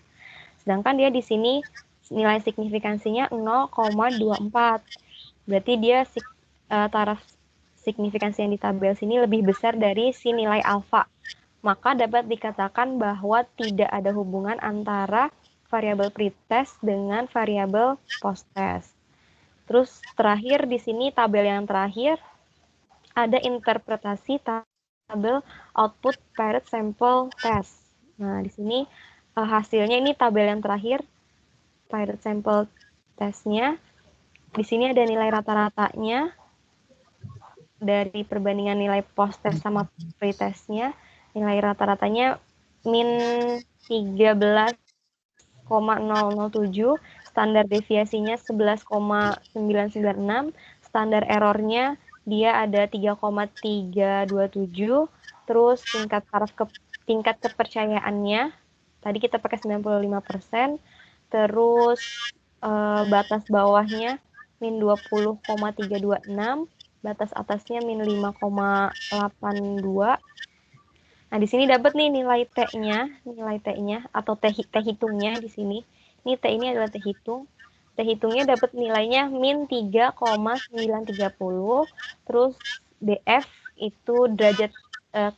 Sedangkan dia di sini nilai signifikansinya 0,24. Berarti dia taraf signifikansi yang di tabel sini lebih besar dari si nilai alfa. Maka dapat dikatakan bahwa tidak ada hubungan antara variabel pretest dengan variabel post-test. Terus terakhir di sini tabel yang terakhir ada interpretasi tabel output Pirate Sample Test. Nah, di sini hasilnya ini tabel yang terakhir Pirate Sample Test-nya. Di sini ada nilai rata-ratanya dari perbandingan nilai post-test sama pre-test-nya. Nilai rata-ratanya min 13,007, standar deviasinya 11,996, standar errornya dia ada 3,327, terus tingkat kepercayaannya tadi kita pakai 95%, terus batas bawahnya min 20,326, batas atasnya min 5,82. Nah, di sini dapat nih nilai T-nya atau T hitungnya di sini. Ini T ini adalah T hitung. T hitungnya dapat nilainya min 3,930. Terus DF itu derajat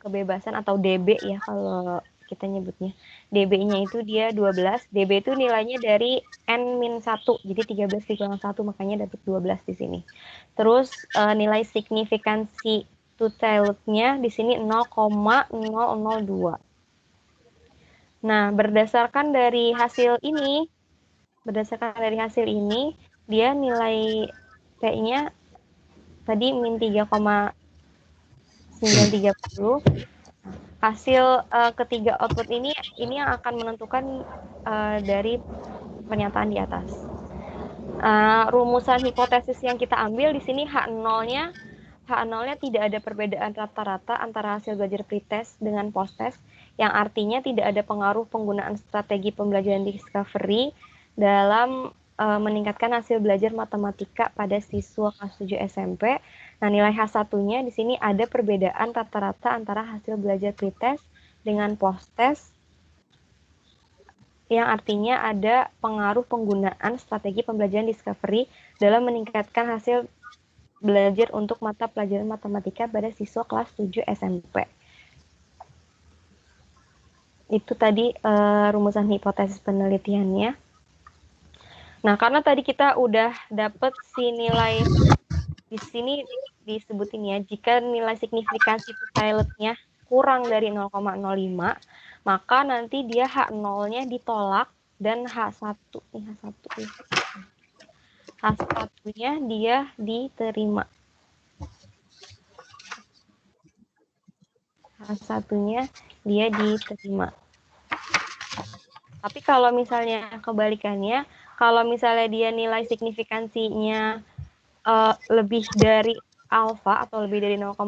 kebebasan atau DB ya kalau kita nyebutnya. DB-nya itu dia 12, DB itu nilainya dari N-1, jadi 13 dikurang 1, makanya dapat 12 di sini. Terus nilai signifikansi two-tielednya di sini 0,002. Nah, berdasarkan dari hasil ini, dia nilai T-nya tadi min 3,930. Hasil ketiga output ini yang akan menentukan dari pernyataan di atas. Rumusan hipotesis yang kita ambil di sini H0-nya tidak ada perbedaan rata-rata antara hasil belajar pretest dengan post-test, yang artinya tidak ada pengaruh penggunaan strategi pembelajaran discovery dalam meningkatkan hasil belajar matematika pada siswa kelas 7 SMP. Nah, nilai H1-nya di sini ada perbedaan rata-rata antara hasil belajar pretest dengan post-test, yang artinya ada pengaruh penggunaan strategi pembelajaran discovery dalam meningkatkan hasil belajar untuk mata pelajaran matematika pada siswa kelas 7 SMP. Itu tadi rumusan hipotesis penelitiannya. Nah, karena tadi kita udah dapet si nilai, di sini disebutin ya, jika nilai signifikansi two-tielednya kurang dari 0,05, maka nanti dia H0-nya ditolak dan H1-nya dia diterima. H1-nya dia diterima. Tapi kalau misalnya kebalikannya, kalau misalnya dia nilai signifikansinya lebih dari alfa atau lebih dari 0,05,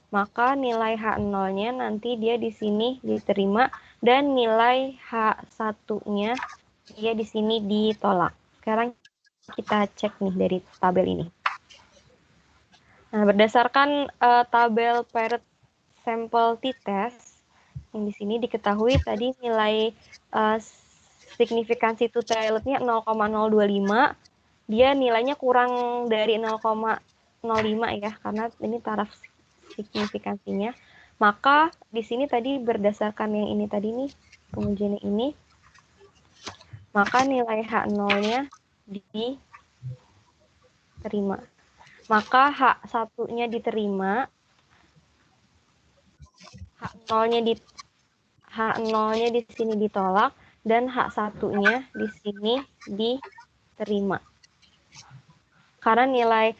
maka nilai H0-nya nanti dia di sini diterima dan nilai H1-nya dia di sini ditolak. Sekarang kita cek nih dari tabel ini. Nah, berdasarkan tabel paired sample t-test, yang di sini diketahui tadi nilai signifikansi two-tielednya 0,025, dia nilainya kurang dari 0,05 ya, karena ini taraf signifikansinya. Maka di sini tadi berdasarkan yang ini tadi nih, pengujian ini, maka nilai H0-nya diterima. Maka H1-nya diterima, H0-nya di sini ditolak, dan H1-nya di sini diterima. Karena nilai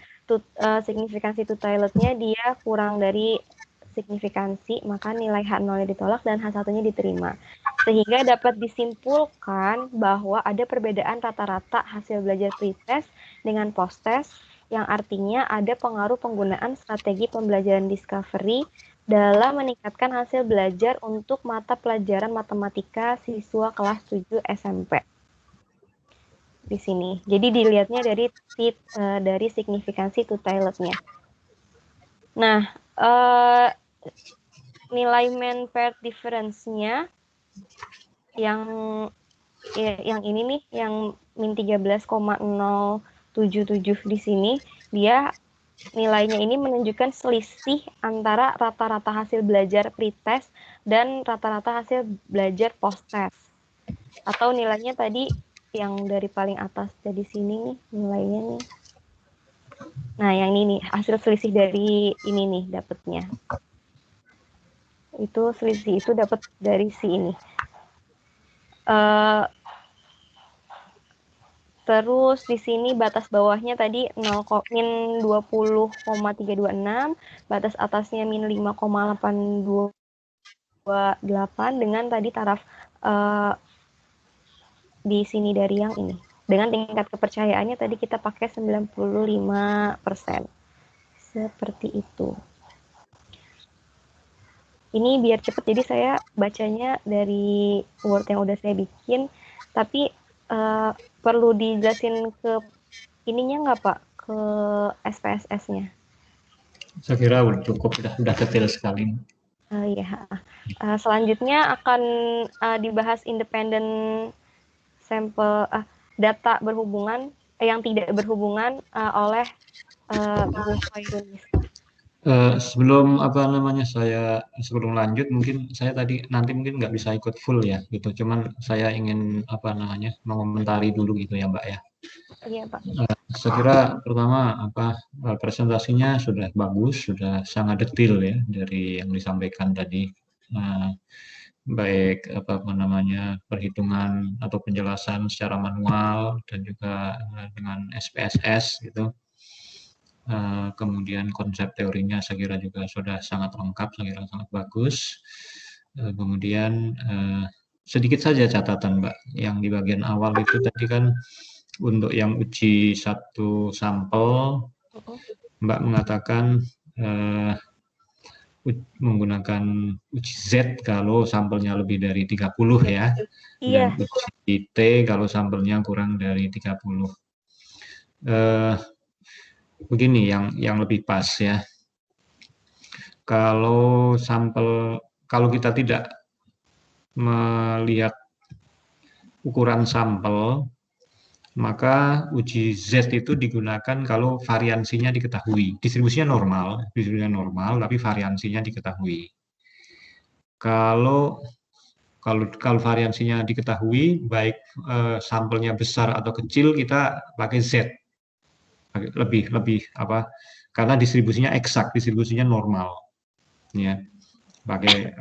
signifikansi two-tielednya dia kurang dari signifikansi, maka nilai H0-nya ditolak dan H1-nya diterima. Sehingga dapat disimpulkan bahwa ada perbedaan rata-rata hasil belajar pretest dengan post-test, yang artinya ada pengaruh penggunaan strategi pembelajaran discovery dalam meningkatkan hasil belajar untuk mata pelajaran matematika siswa kelas 7 SMP. Di sini. Jadi dilihatnya dari signifikansi two-tielednya. Nah, nilai mean paired difference-nya yang ini nih, yang min 13,077 di sini, dia nilainya ini menunjukkan selisih antara rata-rata hasil belajar pretest dan rata-rata hasil belajar post-test. Atau nilainya tadi yang dari paling atas dari sini nih, nilainya nih. Nah, yang ini nih, hasil selisih dari ini nih dapatnya. Itu selisih itu dapat dari si ini. Terus di sini batas bawahnya tadi min 20,326, batas atasnya min 5,828 dengan tadi taraf di sini dari yang ini. Dengan tingkat kepercayaannya tadi kita pakai 95%. Seperti itu. Ini biar cepat, jadi saya bacanya dari Word yang udah saya bikin, tapi perlu dijelasin ke ininya nggak Pak, ke SPSS-nya? Saya kira udah cukup, udah detail sekali. Ya. Selanjutnya akan dibahas independen sampel data berhubungan yang tidak berhubungan oleh Bu Khairun. Sebelum apa namanya sebelum lanjut mungkin saya tadi nanti mungkin nggak bisa ikut full ya gitu. Cuman saya ingin apa namanya mengomentari dulu gitu ya Mbak ya. Iya, Pak. Saya kira pertama apa presentasinya sudah bagus, sudah sangat detail ya dari yang disampaikan tadi. Eh, Baik apa namanya perhitungan atau penjelasan secara manual dan juga dengan SPSS gitu. Kemudian konsep teorinya saya kira juga sudah sangat lengkap, saya kira sangat bagus. Kemudian sedikit saja catatan Mbak, yang di bagian awal itu tadi kan untuk yang uji satu sampel, Mbak mengatakan eh, menggunakan uji Z kalau sampelnya lebih dari 30 ya, dan Iya. uji T kalau sampelnya kurang dari 30. Eh, Begini yang lebih pas ya. Kalau sampel, kalau kita tidak melihat ukuran sampel, maka uji Z itu digunakan kalau variansinya diketahui. Distribusinya normal, tapi variansinya diketahui. Kalau kalau variansinya diketahui, baik sampelnya besar atau kecil, kita pakai Z. Lebih lebih apa? Karena distribusinya eksak, distribusinya normal. Ya. Pakai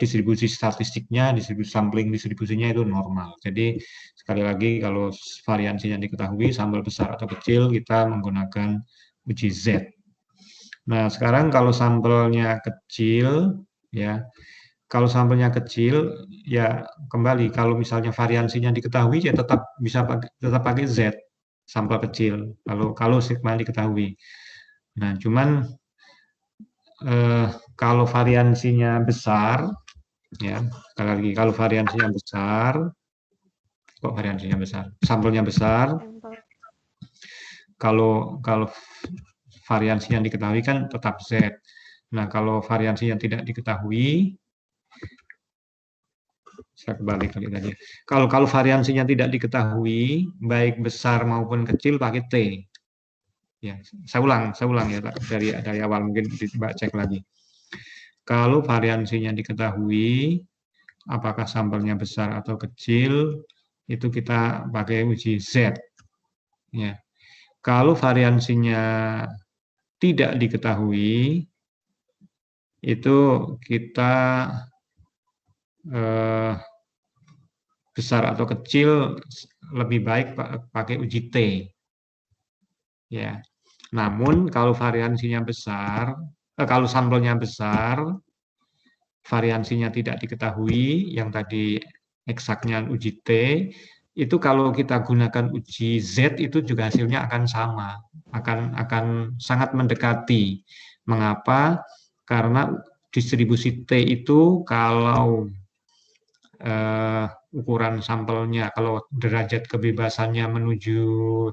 distribusi statistiknya, distribusi sampling distribusinya itu normal. Jadi sekali lagi kalau variansinya diketahui sampel besar atau kecil kita menggunakan uji Z. Nah sekarang kalau sampelnya kecil ya, kalau sampelnya kecil ya kembali kalau misalnya variansinya diketahui ya tetap pakai Z sampel kecil. Kalau sigma diketahui. Nah cuman eh, kalau variansinya besar ya sekali lagi kalau variansinya besar kok variansinya besar sampelnya besar Sampel. kalau variansi yang diketahui kan tetap Z. Nah kalau variansi yang tidak diketahui saya kembali kali tadi kalau variansinya tidak diketahui baik besar maupun kecil pakai T ya. Saya ulang ya dari awal mungkin Mbak cek lagi. Kalau variansinya diketahui apakah sampelnya besar atau kecil itu kita pakai uji Z ya. Kalau variansinya tidak diketahui itu kita eh, besar atau kecil lebih baik pakai uji T ya. Namun kalau variansinya besar, kalau sampelnya besar, variansinya tidak diketahui, yang tadi eksaknya uji T, itu kalau kita gunakan uji Z itu juga hasilnya akan sama, akan sangat mendekati. Mengapa? Karena distribusi T itu kalau ukuran sampelnya, kalau derajat kebebasannya menuju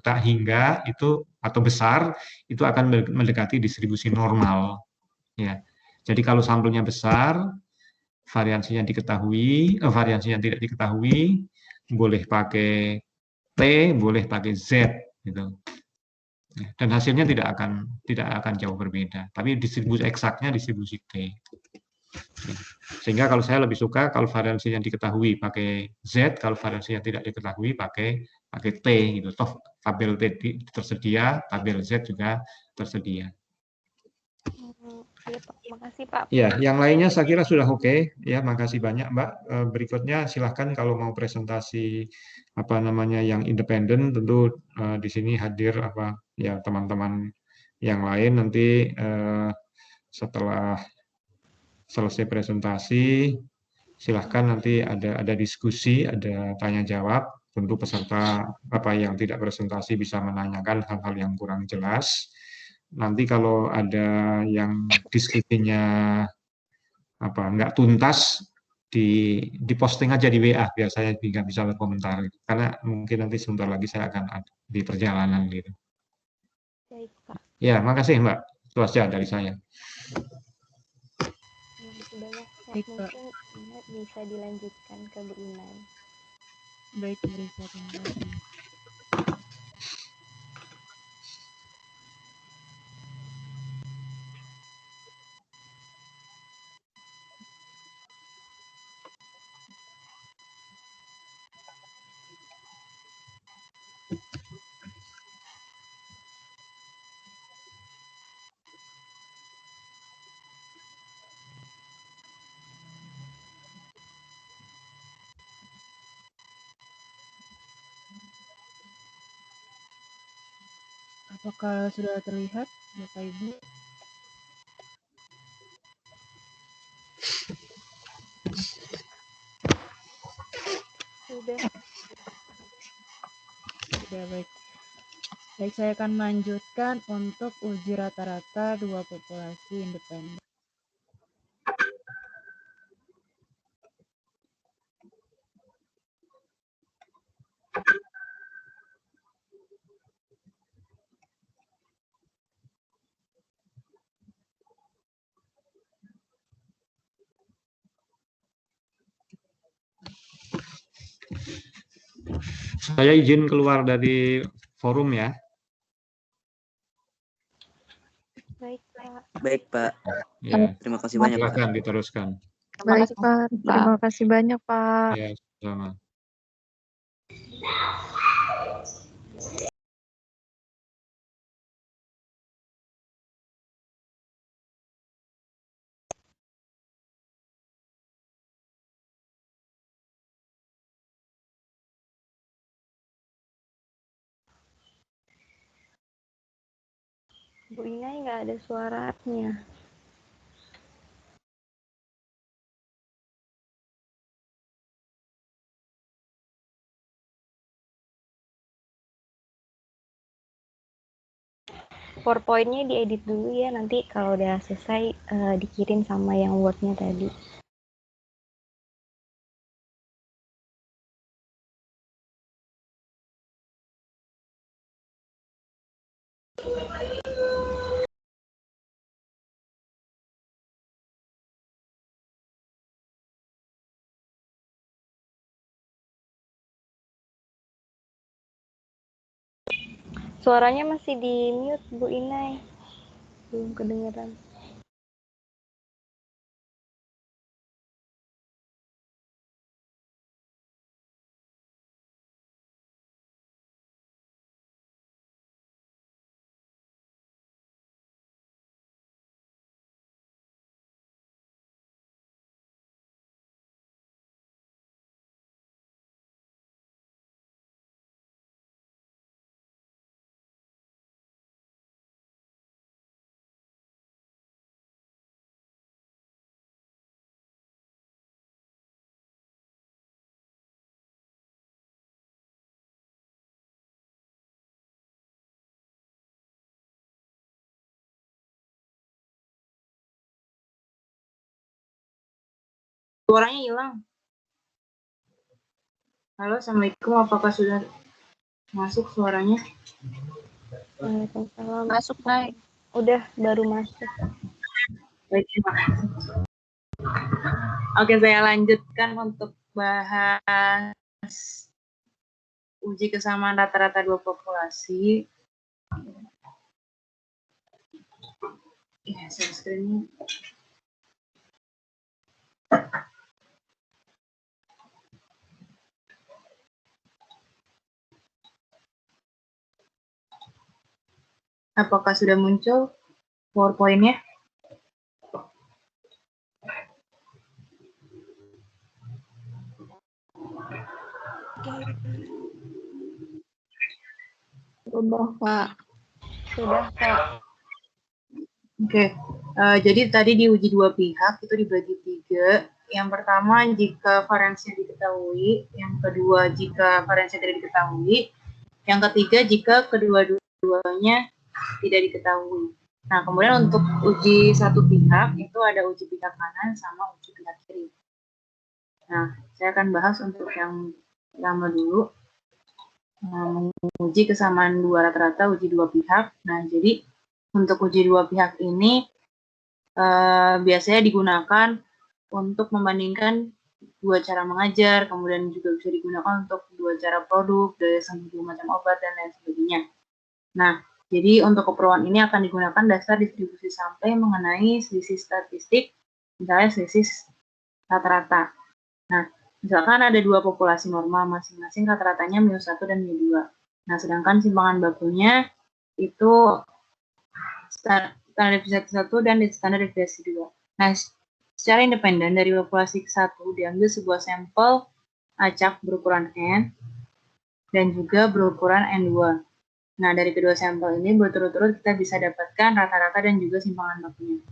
tak hingga itu atau besar, itu akan mendekati distribusi normal. Ya, jadi kalau sampelnya besar, variansinya tidak diketahui, boleh pakai T, boleh pakai Z, gitu. Dan hasilnya tidak akan jauh berbeda. Tapi distribusi eksaknya distribusi T. Sehingga kalau saya lebih suka kalau variansinya diketahui pakai Z, kalau variansinya tidak diketahui pakai T gitu. Toh tabel T tersedia, tabel Z juga tersedia. Iya, Pak. Makasih, Pak. Ya, yang lainnya saya kira sudah oke. Ya, makasih banyak, Mbak. Berikutnya silahkan kalau mau presentasi apa namanya yang independen, tentu di sini hadir apa ya teman-teman yang lain nanti setelah selesai presentasi, silahkan nanti ada diskusi, ada tanya jawab. Tentu peserta apa yang tidak presentasi bisa menanyakan hal-hal yang kurang jelas. Nanti kalau ada yang diskusinya apa nggak tuntas di posting aja di WA biasanya nggak bisa berkomentar karena mungkin nanti sebentar lagi saya akan di perjalanan gitu. Baik, Pak. Ya, makasih Mbak. Itu aja dari saya. Makasih banyak, Pak. Baik, Pak. Mungkin bisa dilanjutkan ke Bu Inan. Baik, mari silakan Mbak. Apakah sudah terlihat, Bapak Ibu? Sudah. Sudah, baik. Baik, saya akan melanjutkan untuk uji rata-rata dua populasi independen. Saya izin keluar dari forum ya. Baik, Pak. Baik, Pak. Ya, Terima kasih banyak, Pak. silakan diteruskan. Baik, Pak. Terima kasih banyak, Pak. Ya, sama. Bu Inai nggak ada suaranya. PowerPoint-nya diedit dulu ya, nanti kalau udah selesai dikirim sama yang Word-nya tadi. Suaranya masih di mute, Bu Inai. Belum kedengeran. Suaranya hilang. Halo, Assalamualaikum. Apakah sudah masuk suaranya? Waalaikumsalam. Masuk, Nay. Udah, baru masuk. Baik, terima kasih. Oke, saya lanjutkan untuk bahas uji kesamaan rata-rata dua populasi. Ya, share screen-nya. Apakah sudah muncul PowerPoint-nya? Sudah, Pak. Sudah, Pak. Oke, jadi tadi diuji dua pihak, itu dibagi tiga. Yang pertama, jika variansinya diketahui. Yang kedua, jika variansinya tidak diketahui. Yang ketiga, jika kedua-duanya tidak diketahui. Nah, kemudian untuk uji satu pihak, itu ada uji pihak kanan sama uji pihak kiri. Nah, saya akan bahas untuk yang pertama dulu. Menguji kesamaan dua rata-rata, uji dua pihak. Nah, jadi untuk uji dua pihak ini biasanya digunakan untuk membandingkan dua cara mengajar, kemudian juga bisa digunakan untuk dua cara produk, dari dua macam obat, dan lain sebagainya. Nah, jadi untuk keperluan ini akan digunakan dasar distribusi sampel mengenai selisih statistik, misalnya selisih rata-rata. Nah, misalkan ada dua populasi normal, masing-masing rata-ratanya -1 dan -2. Nah, sedangkan simpangan bakunya itu standar deviasi 1 dan standar deviasi 2. Nah, secara independen dari populasi ke-1 diambil sebuah sampel acak berukuran N dan juga berukuran N2. Nah, dari kedua sampel ini berturut-turut kita bisa dapatkan rata-rata dan juga simpangan bakunya.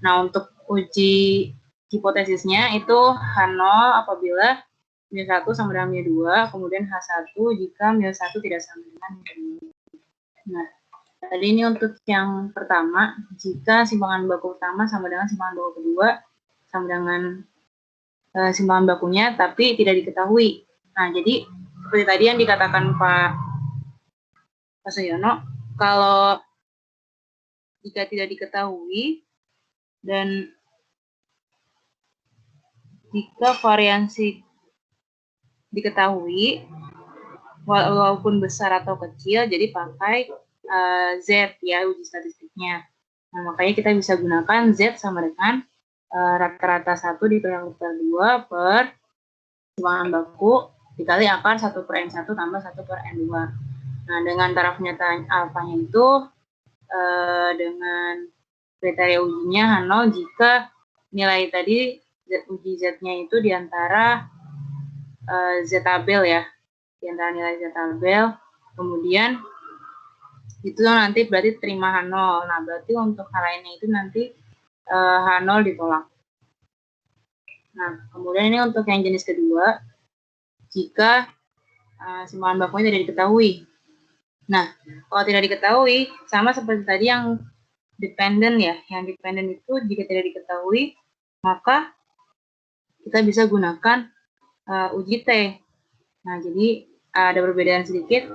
Nah, untuk uji hipotesisnya itu H0 apabila μ1 sama dengan μ2, kemudian H1 jika μ1 tidak sama dengan μ2. Nah, tadi ini untuk yang pertama, jika simpangan baku pertama sama dengan simpangan baku kedua, sama dengan simpangan bakunya, tapi tidak diketahui. Nah, jadi seperti tadi yang dikatakan Pak Suyono, kalau jika tidak diketahui dan jika variansi diketahui, walaupun besar atau kecil, jadi pakai Z ya uji statistiknya. Nah, makanya kita bisa gunakan Z sama dengan rata-rata 1 dikali rata 2 per simpangan baku dikali akar 1/N1 tambah 1/N2. Nah, dengan taraf nyata alfanya itu dengan kriteria ujinya H0 jika nilai tadi uji Z-nya itu diantara Z tabel ya, diantara nilai Z tabel, kemudian itu nanti berarti terima H0. Nah, berarti untuk hal lainnya itu nanti H0 ditolak. Nah, kemudian ini untuk yang jenis kedua, jika simpangan bakunya tidak diketahui. Nah, kalau tidak diketahui, sama seperti tadi yang dependen ya, yang dependen itu jika tidak diketahui, maka kita bisa gunakan uji T. Nah, jadi ada perbedaan sedikit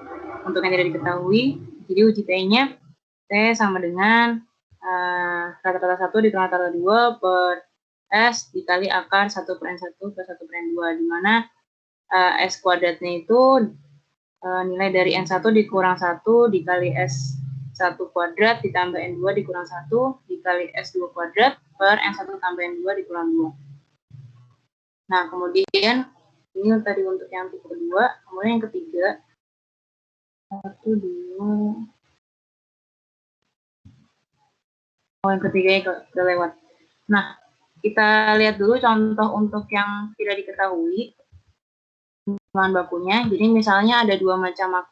untuk yang tidak diketahui. Jadi uji T-nya T sama dengan rata-rata 1 dikali rata-rata 2 per S dikali akar 1/N1 plus 1/N2, di mana S kuadratnya itu nilai dari N1 dikurang 1 dikali S1 kuadrat ditambah N2 dikurang 1 dikali S2 kuadrat per N1 tambah N2 dikurang 2. Nah, kemudian ini tadi untuk yang tipe kedua, kemudian yang ketiga, 1, 2, yang ketiga kelewat. Nah, kita lihat dulu contoh untuk yang tidak diketahui bahan bakunya. Jadi misalnya ada dua macam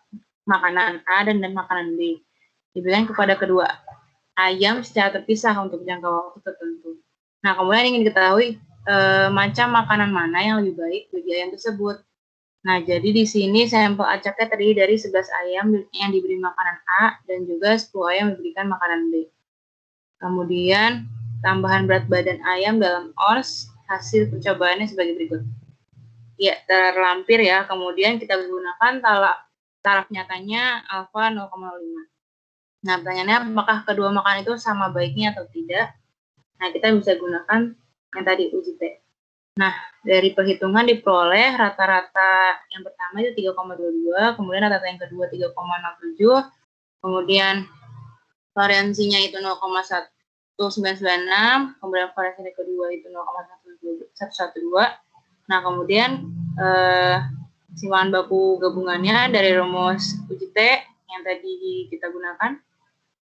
makanan A dan makanan B. Diberikan kepada kedua ayam secara terpisah untuk jangka waktu tertentu. Nah, kemudian ingin diketahui macam makanan mana yang lebih baik bagi ayam tersebut. Nah, jadi di sini sampel acaknya terdiri dari 11 ayam yang diberi makanan A dan juga 10 ayam diberikan makanan B. Kemudian tambahan berat badan ayam dalam ons hasil percobaannya sebagai berikut. Ya, terlampir ya. Kemudian kita gunakan taraf nyatanya alfa 0,05. Nah, pertanyaannya apakah kedua makanan itu sama baiknya atau tidak? Nah, kita bisa gunakan yang tadi uji T. Nah, dari perhitungan diperoleh rata-rata yang pertama itu 3,22, kemudian rata-rata yang kedua 3,67, kemudian variansinya itu 0,1996, kemudian variansi yang kedua itu 0,112. Nah, kemudian simpangan baku gabungannya dari rumus uji T yang tadi kita gunakan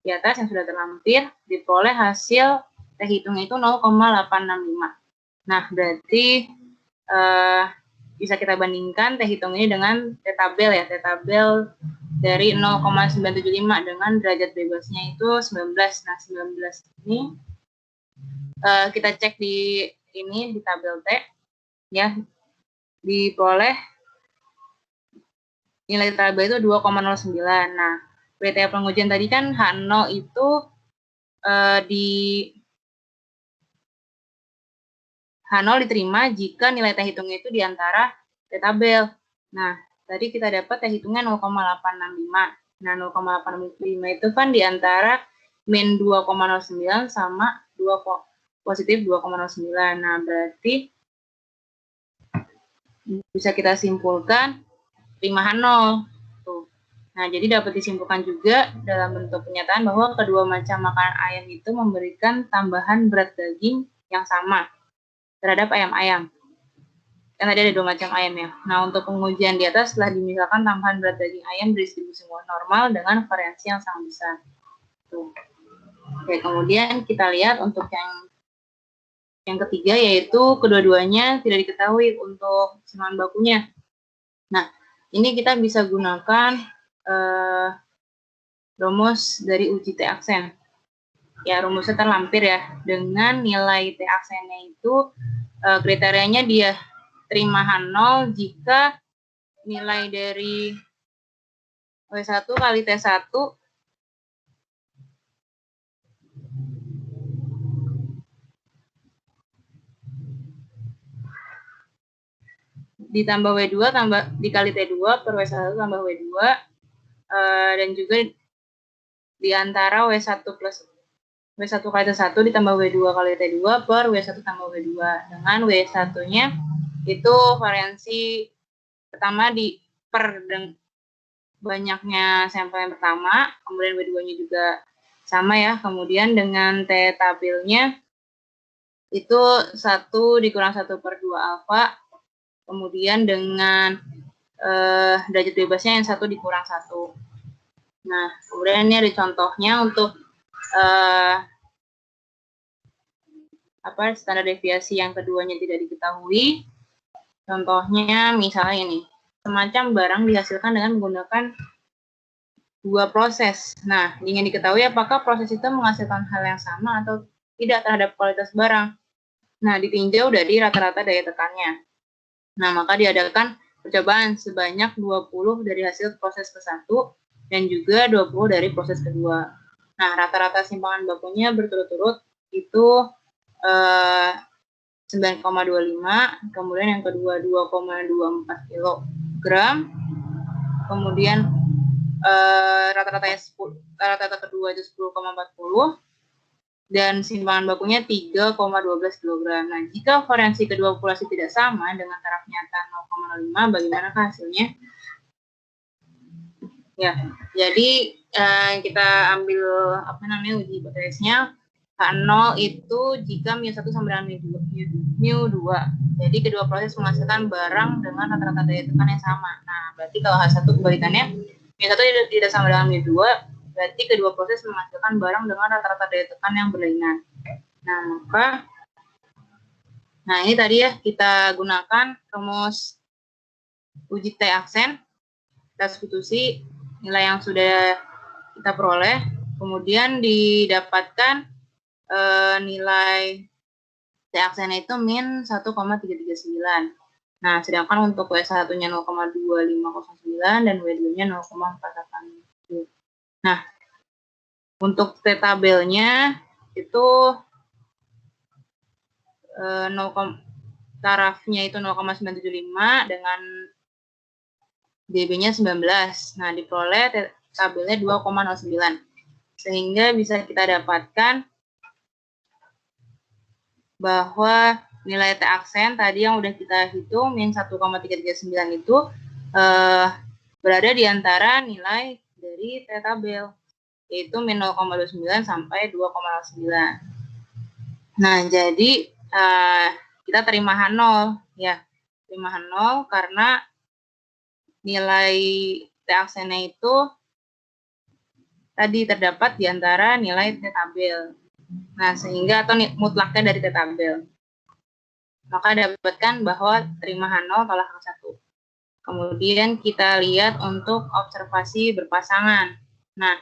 di atas yang sudah terlampir, diperoleh hasil T hitungnya itu 0,865. Nah, berarti bisa kita bandingkan T hitung ini dengan T tabel ya. T tabel dari 0,975 dengan derajat bebasnya itu 19. Nah, 19 ini kita cek di tabel T ya. Diperoleh nilai tabel itu 2,09. Nah, kriteria pengujian tadi kan H0 itu H0 diterima jika nilai T hitungnya itu diantara T tabel. Nah, tadi kita dapat T hitungnya 0,865. Nah, 0,865 itu kan diantara min 2,09 sama positif 2,09. Nah, berarti bisa kita simpulkan prima H0. Tuh. Nah, jadi dapat disimpulkan juga dalam bentuk pernyataan bahwa kedua macam makanan ayam itu memberikan tambahan berat daging yang sama terhadap ayam-ayam. kan tadi ada 2 macam ayam ya. Nah, untuk pengujian di atas telah dimisalkan tambahan berat daging ayam berdistribusi normal dengan variasi yang sangat besar. Tuh. Oke, kemudian kita lihat untuk yang ketiga, yaitu kedua-duanya tidak diketahui untuk simpanan bakunya. Nah, ini kita bisa gunakan rumus dari uji T aksen. Ya, rumusnya terlampir ya, dengan nilai T aksennya itu kriterianya dia terima H0 jika nilai dari W1 kali T1 ditambah W2 dikali T2 per W1 tambah W2 dan juga di antara W1 plus W1 kali T1 ditambah W2 kali T2 per W1 tambah W2 dengan W1-nya itu variansi pertama per banyaknya sampel yang pertama, kemudian W2-nya juga sama ya, kemudian dengan T tabelnya itu 1 dikurang 1 per 2 alfa, kemudian dengan derajat bebasnya yang 1 dikurang 1. Nah, kemudian ini ada contohnya untuk standar deviasi yang keduanya tidak diketahui. Contohnya misalnya ini, semacam barang dihasilkan dengan menggunakan 2 proses. Nah, ingin diketahui apakah proses itu menghasilkan hal yang sama atau tidak terhadap kualitas barang. Nah, ditinjau dari rata-rata daya tekannya. Nah, maka diadakan percobaan sebanyak 20 dari hasil proses ke-1 dan juga 20 dari proses kedua. Nah, rata-rata simpangan bakunya berturut-turut itu 9,25, kemudian yang kedua 2,24 kilogram, kemudian rata-rata kedua itu 10,40, dan simpangan bakunya 3,12 kg. Nah, jika variansi kedua populasi tidak sama dengan taraf nyata 0,05, bagaimana hasilnya? Ya, jadi kita ambil uji hipotesisnya. H0 itu jika mu1 sama dengan mu2. Jadi kedua proses menghasilkan barang dengan rata-rata daya tekan yang sama. Nah, berarti kalau H1 kebalikannya, mu1 tidak sama dengan mu2, berarti kedua proses menghasilkan barang dengan rata-rata daya tekan yang berlainan. Nah, ini tadi ya kita gunakan rumus uji T aksen, substitusi nilai yang sudah kita peroleh, kemudian didapatkan nilai T aksennya itu min 1,339. Nah, sedangkan untuk W1-nya 0,2509 dan W2-nya 0,487. Nah, untuk T tabelnya itu tarafnya itu 0,975 dengan dB-nya 19. Nah, diperoleh T tabelnya 2,09. Sehingga bisa kita dapatkan bahwa nilai T aksen tadi yang udah kita hitung min 1,339 itu berada di antara nilai dari T tabel, yaitu min 0,29 sampai 2,09. Nah, jadi kita terima H0 ya, terima H0 karena nilai T aksennya itu tadi terdapat di antara nilai T tabel. Nah, sehingga atau mutlaknya dari T tabel. Maka dapatkan bahwa terima H0 tolak H1. Kemudian kita lihat untuk observasi berpasangan. Nah,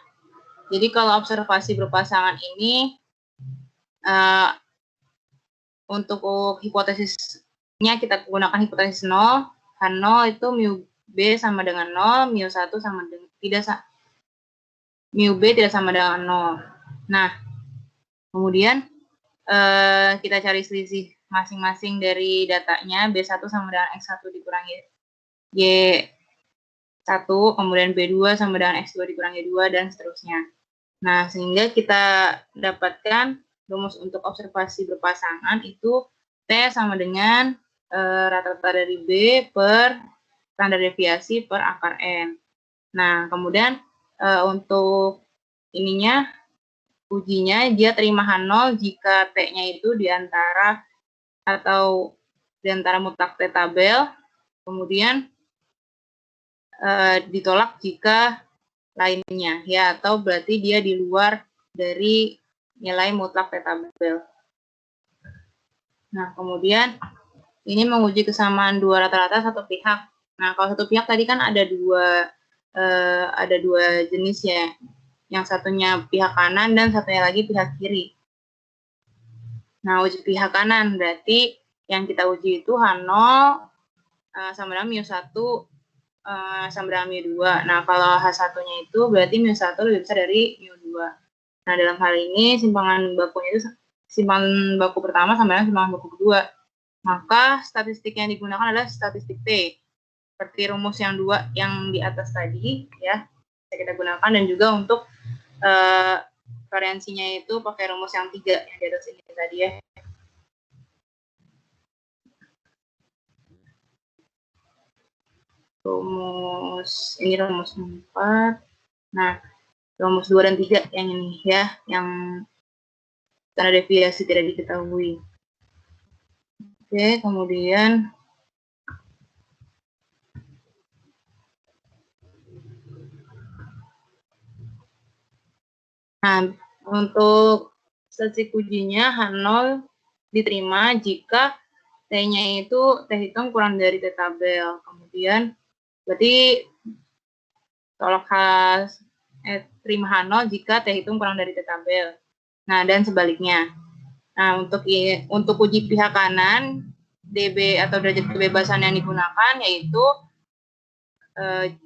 jadi kalau observasi berpasangan ini untuk hipotesisnya kita gunakan hipotesis 0. H0 itu mu B sama dengan 0, mu 1 sama dengan mu B tidak sama dengan 0. Nah, kemudian kita cari selisih masing-masing dari datanya. B1 sama dengan X1 dikurangi Y1, kemudian B2 sama dengan X2 dikurangi Y2, dan seterusnya. Nah, sehingga kita dapatkan rumus untuk observasi berpasangan itu T sama dengan rata-rata dari B per standar deviasi per akar N. Nah, kemudian untuk ujinya dia terima H0 jika T-nya itu di antara atau di antara mutlak T tabel, kemudian ditolak jika lainnya, ya, atau berarti dia di luar dari nilai mutlak T tabel. Nah, kemudian ini menguji kesamaan dua rata-rata satu pihak. Nah, kalau satu pihak tadi kan ada dua jenis ya, yang satunya pihak kanan dan satunya lagi pihak kiri. Nah, uji pihak kanan berarti yang kita uji itu H0 sama dengan μ1 sama dengan μ2. Nah, kalau H1-nya itu berarti μ1 lebih besar dari μ2. Nah, dalam hal ini simpangan bakunya itu simpangan baku pertama sama dengan simpangan baku kedua. Maka statistik yang digunakan adalah statistik T. Seperti rumus yang dua yang di atas tadi ya, kita gunakan, dan juga untuk variansinya itu pakai rumus yang 3 yang di atas ini tadi ya. Ini rumus 4. Nah, rumus 2 dan 3 yang ini ya, yang tanda deviasi tidak diketahui. Oke, kemudian untuk statistik ujinya H0 diterima jika T-nya itu T hitung kurang dari T tabel. Kemudian berarti tolak terima H0 jika T hitung kurang dari T tabel. Nah, dan sebaliknya. Nah, untuk uji pihak kanan, DB atau derajat kebebasan yang digunakan yaitu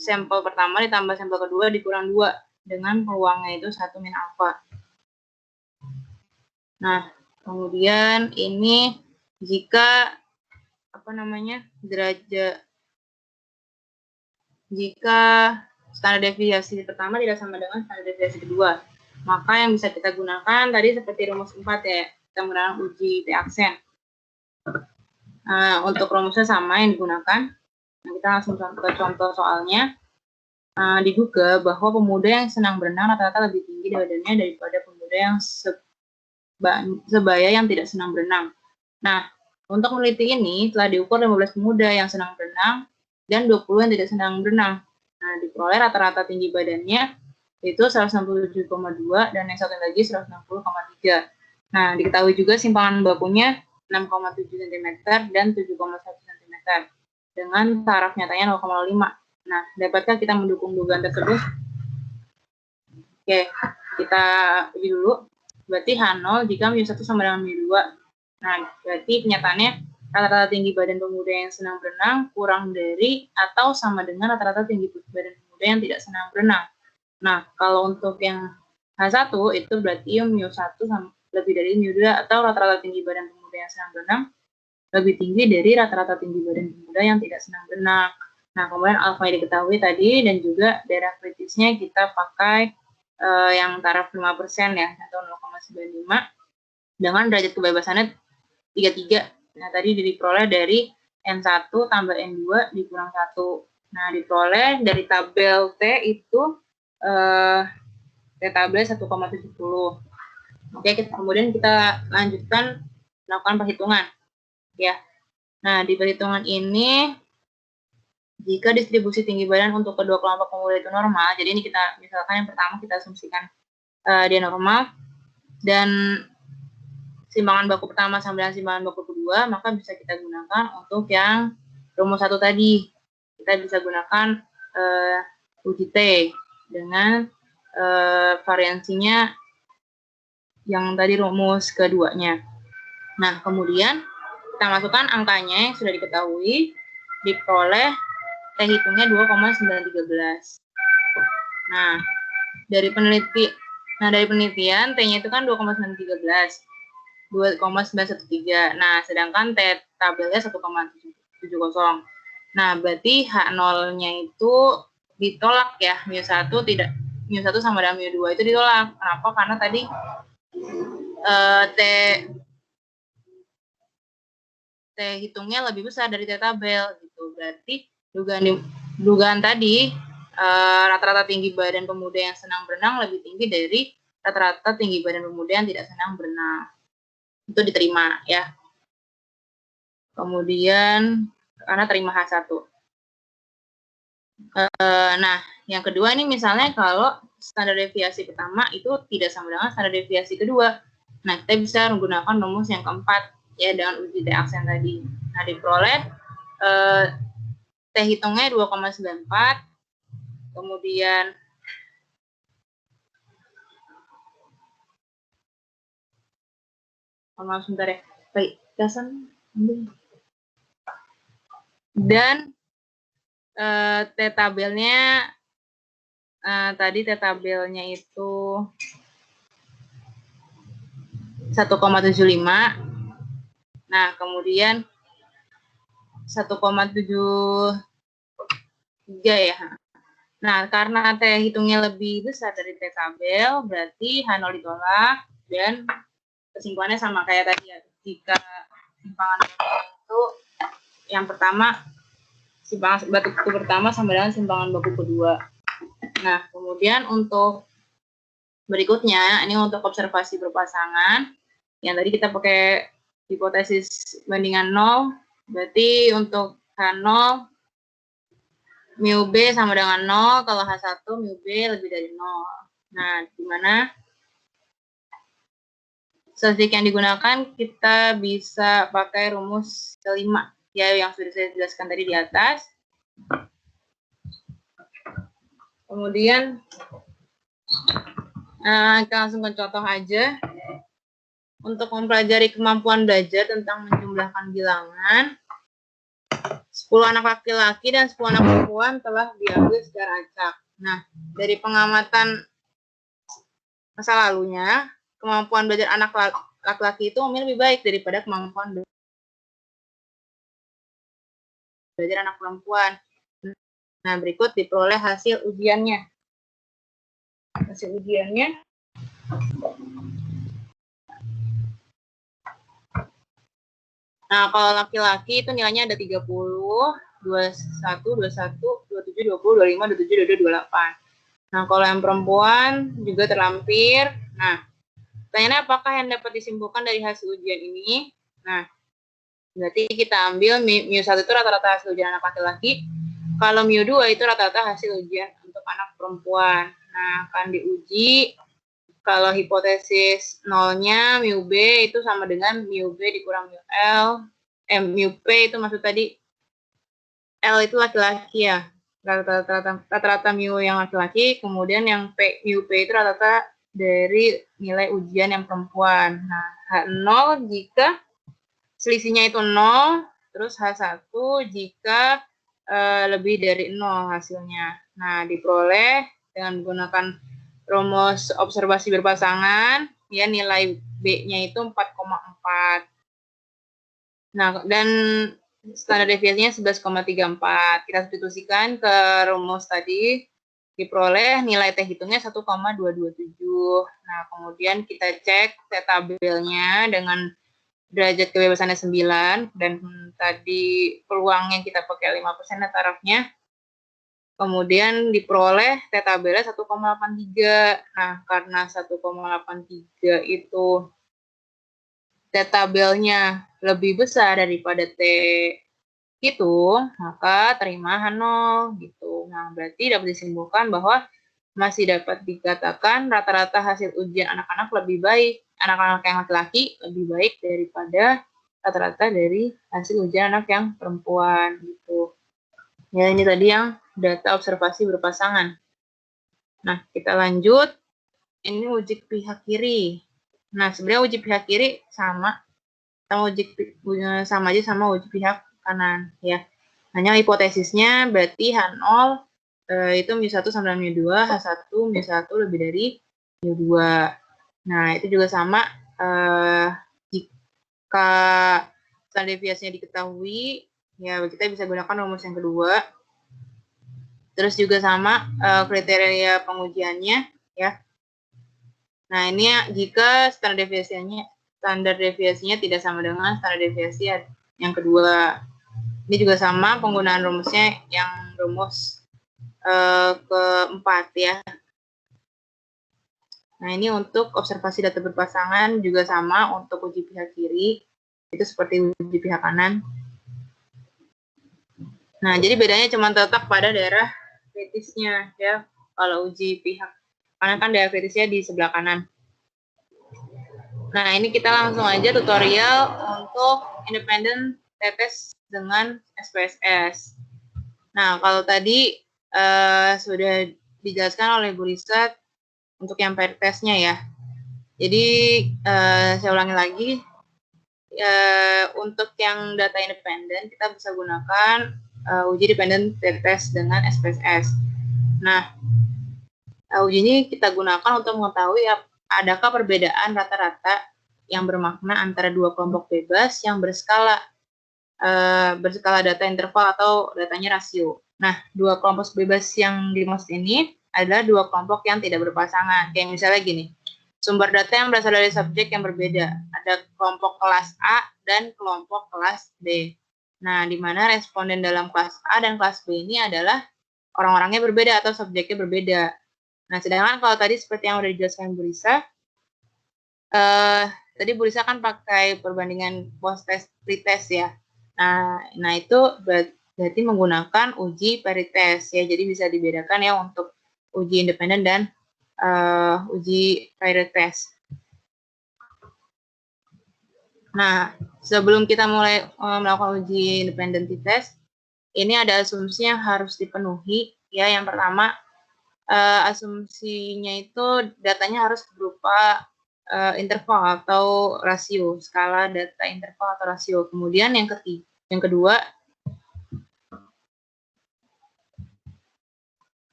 sampel pertama ditambah sampel kedua dikurang 2 dengan peluangnya itu 1 min alfa. Nah, kemudian ini jika jika standar deviasi pertama tidak sama dengan standar deviasi kedua, maka yang bisa kita gunakan tadi seperti rumus 4 ya, kita menggunakan uji T aksen. Untuk rumusnya sama yang digunakan. Nah, kita langsung ke contoh soalnya. Diduga bahwa pemuda yang senang berenang rata-rata lebih tinggi badannya daripada pemuda yang sebaya yang tidak senang berenang. Nah, untuk meneliti ini telah diukur 15 pemuda yang senang berenang dan 20 yang tidak senang berenang. Nah, diperoleh rata-rata tinggi badannya yaitu 167,2 dan yang satu lagi 160,3. Nah, diketahui juga simpangan bakunya 6,7 cm dan 7,1 cm dengan taraf nyatanya 0,5. Nah, dapatkah kita mendukung dugaan tersebut? Oke, kita uji dulu. Berarti H0 jika μ1 sama dengan μ2. Nah, berarti kenyataannya rata-rata tinggi badan pemuda yang senang berenang kurang dari atau sama dengan rata-rata tinggi badan pemuda yang tidak senang berenang. Nah, kalau untuk yang H1 itu berarti μ1 lebih dari μ2 atau rata-rata tinggi badan pemuda yang senang berenang lebih tinggi dari rata-rata tinggi badan pemuda yang tidak senang berenang. Nah, kemudian alfa yang diketahui tadi dan juga daerah kritisnya kita pakai yang taraf 5% ya, atau 0,95 dengan derajat kebebasannya 33. Nah, tadi diperoleh dari N1 tambah N2 dikurang 1. Nah, diperoleh dari tabel T itu T tabel 1,70. Oke, kemudian kita lanjutkan melakukan perhitungan. Ya. Nah, di perhitungan ini jika distribusi tinggi badan untuk kedua kelompok pemuda itu normal, jadi ini kita misalkan yang pertama kita asumsikan dia normal dan simpangan baku pertama sama dengan simpangan baku kedua, maka bisa kita gunakan untuk yang rumus 1 tadi. Kita bisa gunakan uji T dengan variansinya yang tadi rumus keduanya. Nah, kemudian kita masukkan angkanya yang sudah diketahui, diperoleh T hitungnya 2,913. Nah, dari penelitian T-nya itu kan 2,913. 2,913. Nah, sedangkan T tabelnya 1,70. Nah, berarti H0-nya itu ditolak ya. μ1 sama dengan μ2 itu ditolak. Kenapa? Karena tadi T hitungnya lebih besar dari T tabel gitu. Berarti dugaan tadi rata-rata tinggi badan pemuda yang senang berenang lebih tinggi dari rata-rata tinggi badan pemuda yang tidak senang berenang. Itu diterima ya. kemudian karena terima H1. Nah, yang kedua ini misalnya kalau standar deviasi pertama itu tidak sama dengan standar deviasi kedua. Nah, kita bisa menggunakan rumus yang keempat, ya, dengan uji T aksen tadi. Nah, diperoleh T hitungnya 2,94, kemudian maaf sebentar ya. Baik, Dasan. Dan T tabelnya tadi T tabelnya itu 1,75. Nah, kemudian 1,73 ya. Nah, karena T hitungnya lebih besar dari T tabel, berarti H0 ditolak dan kesimpulannya sama kayak tadi ya. Jika simpangan itu yang pertama, simpangan baku pertama sama dengan simpangan baku kedua. Nah, kemudian untuk berikutnya, ini untuk observasi berpasangan. Yang tadi kita pakai hipotesis bandingan 0, berarti untuk H0, mu B sama dengan 0, kalau H1, mu B lebih dari 0. Nah, di mana statistik yang digunakan kita bisa pakai rumus kelima, ya, yang sudah saya jelaskan tadi di atas. Kemudian kita langsung ke contoh aja. Untuk mempelajari kemampuan belajar tentang menjumlahkan bilangan, 10 anak laki-laki dan 10 anak perempuan telah diambil secara acak. Nah, dari pengamatan masa lalunya, kemampuan belajar anak laki-laki itu lebih baik daripada kemampuan belajar anak perempuan. Nah, berikut diperoleh hasil ujiannya. Hasil ujiannya nah, kalau laki-laki itu nilainya ada 30, 21, 21, 27, 20, 25, 27, 22, 28. Nah, kalau yang perempuan juga terlampir. Nah, pertanyaannya apakah yang dapat disimpulkan dari hasil ujian ini? Nah, berarti kita ambil mu1 itu rata-rata hasil ujian anak laki-laki. Kalau mu2 itu rata-rata hasil ujian untuk anak perempuan. Nah, akan diuji kalau hipotesis nolnya mu B itu sama dengan mu B dikurang mu L. Mu P itu maksud tadi L itu laki-laki ya. Rata-rata mu yang laki-laki, kemudian yang mu P itu rata-rata dari nilai ujian yang perempuan. Nah, H0 jika selisihnya itu 0, terus H1 jika lebih dari 0 hasilnya. Nah, diperoleh dengan menggunakan rumus observasi berpasangan, ya, nilai B-nya itu 4,4. Nah, dan standar deviasinya 11,34. Kita substitusikan ke rumus tadi, diperoleh nilai T hitungnya 1,227. Nah, kemudian kita cek T tabelnya dengan derajat kebebasannya 9, dan tadi peluangnya kita pakai 5% tarafnya. Kemudian diperoleh T tabelnya 1,83. Nah, karena 1,83 itu T tabelnya lebih besar daripada T itu, maka terima H0 gitu. Nah, berarti dapat disimpulkan bahwa masih dapat dikatakan rata-rata hasil ujian anak-anak lebih baik, anak-anak yang laki-laki lebih baik daripada rata-rata dari hasil ujian anak yang perempuan gitu. Ya, ini tadi yang data observasi berpasangan. Nah, kita lanjut. Ini uji pihak kiri. Nah, sebenarnya uji pihak kiri sama aja sama uji pihak kanan ya. Hanya hipotesisnya berarti H0 itu mu1 sama dengan mu2, H1 mu1 lebih dari mu2. Nah, itu juga sama jika standar deviasinya diketahui, ya kita bisa gunakan rumus yang kedua. Terus juga sama kriteria pengujiannya ya. Nah, ini jika standar deviasinya tidak sama dengan standar deviasi yang kedua. Ini juga sama penggunaan rumusnya yang rumus keempat ya. Nah, ini untuk observasi data berpasangan juga sama untuk uji pihak kiri. Itu seperti uji pihak kanan. Nah, jadi bedanya cuma terletak pada daerah kritisnya ya, kalau uji pihak. Karena kan daerah kritisnya di sebelah kanan. Nah, ini kita langsung aja tutorial untuk independent t-test dengan SPSS. Nah, kalau tadi sudah dijelaskan oleh Bu Risa untuk yang pair testnya ya. Jadi, saya ulangi lagi. Untuk yang data independen, kita bisa gunakan uji dependent t-test dengan SPSS. Nah, uji ini kita gunakan untuk mengetahui adakah perbedaan rata-rata yang bermakna antara dua kelompok bebas yang berskala data interval atau datanya rasio. Nah, dua kelompok bebas yang dimaksud ini adalah dua kelompok yang tidak berpasangan. Kayak misalnya gini, sumber data yang berasal dari subjek yang berbeda. Ada kelompok kelas A dan kelompok kelas B. Nah, di mana responden dalam kelas A dan kelas B ini adalah orang-orangnya berbeda atau subjeknya berbeda. Nah, sedangkan kalau tadi seperti yang sudah dijelaskan Bu Risa, tadi Bu Risa kan pakai perbandingan post-test, pre-test ya. Nah itu berarti menggunakan uji paritest ya. Jadi bisa dibedakan ya untuk uji independen dan uji paritest. Nah, sebelum kita mulai melakukan uji independen t-test, ini ada asumsi yang harus dipenuhi ya. Yang pertama, asumsinya itu datanya harus berupa interval atau rasio, skala data interval atau rasio. Kemudian yang kedua,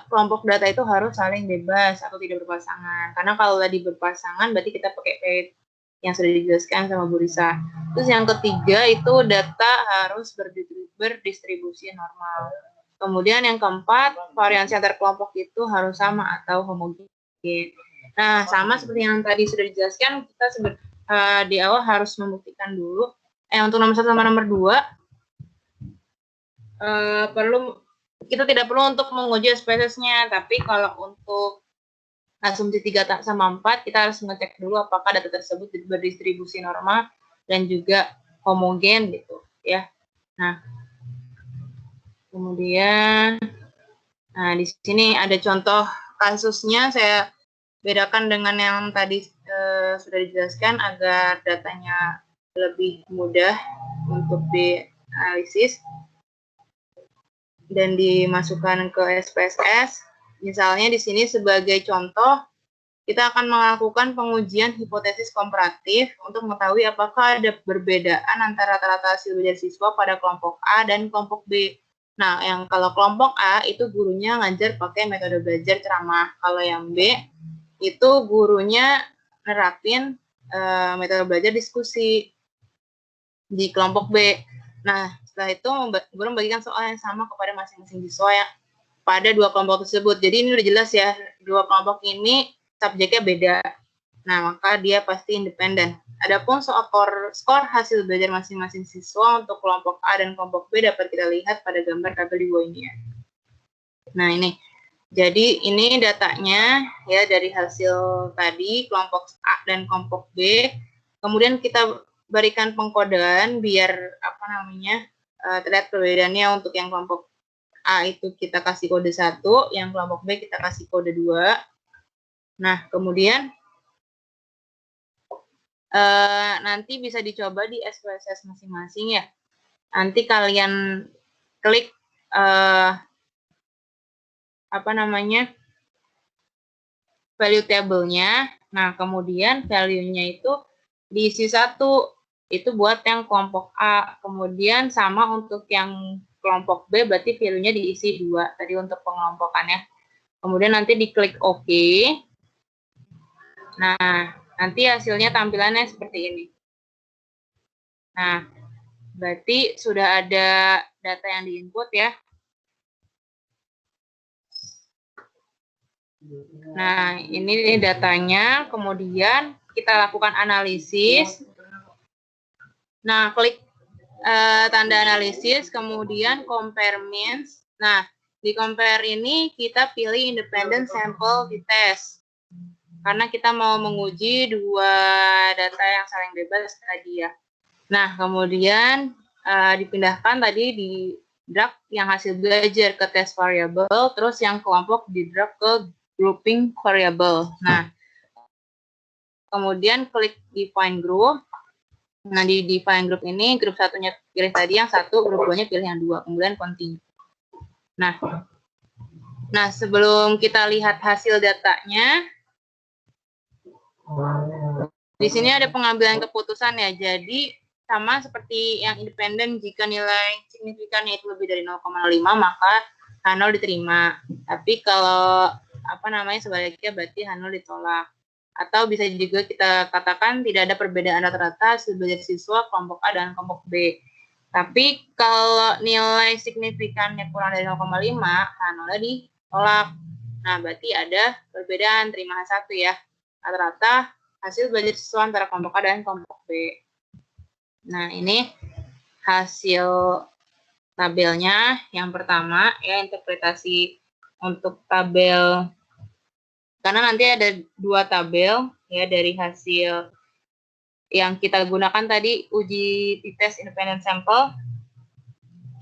kelompok data itu harus saling bebas atau tidak berpasangan. Karena kalau tadi berpasangan, berarti kita pakai paired yang sudah dijelaskan sama Bu Risa. Terus yang ketiga itu data harus berdistribusi normal. Kemudian yang keempat, variansi antar kelompok itu harus sama atau homogen. Nah, sama seperti yang tadi sudah dijelaskan, kita di awal harus membuktikan dulu. Untuk nomor 1 sama nomor 2, kita tidak perlu untuk menguji SPSS-nya, tapi kalau untuk asumsi 3 sama 4, kita harus mengecek dulu apakah data tersebut berdistribusi normal dan juga homogen gitu ya. Nah, kemudian di sini ada contoh kasusnya, saya bedakan dengan yang tadi sudah dijelaskan agar datanya lebih mudah untuk dianalisis dan dimasukkan ke SPSS. Misalnya di sini sebagai contoh, kita akan melakukan pengujian hipotesis komparatif untuk mengetahui apakah ada perbedaan antara rata-rata hasil belajar siswa pada kelompok A dan kelompok B. Nah, yang kalau kelompok A itu gurunya ngajar pakai metode belajar ceramah. Kalau yang B itu gurunya nerapin metode belajar diskusi di kelompok B. Nah, setelah itu guru membagikan soal yang sama kepada masing-masing siswa ya, pada dua kelompok tersebut. Jadi ini udah jelas ya, dua kelompok ini subjeknya beda. Nah, maka dia pasti independen. Adapun soal skor hasil belajar masing-masing siswa untuk kelompok A dan kelompok B dapat kita lihat pada gambar tabel di bawah ini ya. Nah, ini. Jadi ini datanya ya dari hasil tadi kelompok A dan kelompok B. Kemudian kita berikan pengkodean biar terlihat perbedaannya. Untuk yang kelompok A itu kita kasih kode 1, yang kelompok B kita kasih kode 2. Nah, kemudian nanti bisa dicoba di SPSS masing-masing ya. Nanti kalian klik value table-nya. Nah, kemudian value-nya itu diisi 1, itu buat yang kelompok A. Kemudian sama untuk yang kelompok B, berarti value-nya diisi 2 tadi untuk pengelompokannya. Kemudian nanti diklik OK. Nah, nanti hasilnya tampilannya seperti ini. Nah, berarti sudah ada data yang diinput ya. Nah, ini datanya. Kemudian kita lakukan analisis. Nah, klik tanda analisis, kemudian compare means. Nah, di compare ini kita pilih independent sample t-test. karena kita mau menguji dua data yang saling bebas tadi ya. Nah, kemudian dipindahkan tadi di drag yang hasil belajar ke test variable, terus yang kelompok di drag ke grouping variable. Nah, kemudian klik define group. Nah, di define group ini, grup satunya pilih tadi yang satu, grup 2-nya pilih yang 2, kemudian continue. Nah, sebelum kita lihat hasil datanya, di sini ada pengambilan keputusan ya. Jadi, sama seperti yang independen, jika nilai signifikannya itu lebih dari 0,5, maka H0 diterima. Tapi kalau sebaliknya berarti H0 ditolak. Atau bisa juga kita katakan tidak ada perbedaan rata-rata hasil belajar siswa kelompok A dan kelompok B. Tapi kalau nilai signifikannya kurang dari 0,5, H0 ditolak. Nah, berarti ada perbedaan terima H1 ya. Rata-rata hasil belajar siswa antara kelompok A dan kelompok B. Nah, ini hasil tabelnya. Yang pertama, ya interpretasi untuk tabel. Karena nanti ada dua tabel ya dari hasil yang kita gunakan tadi uji tes independent sample.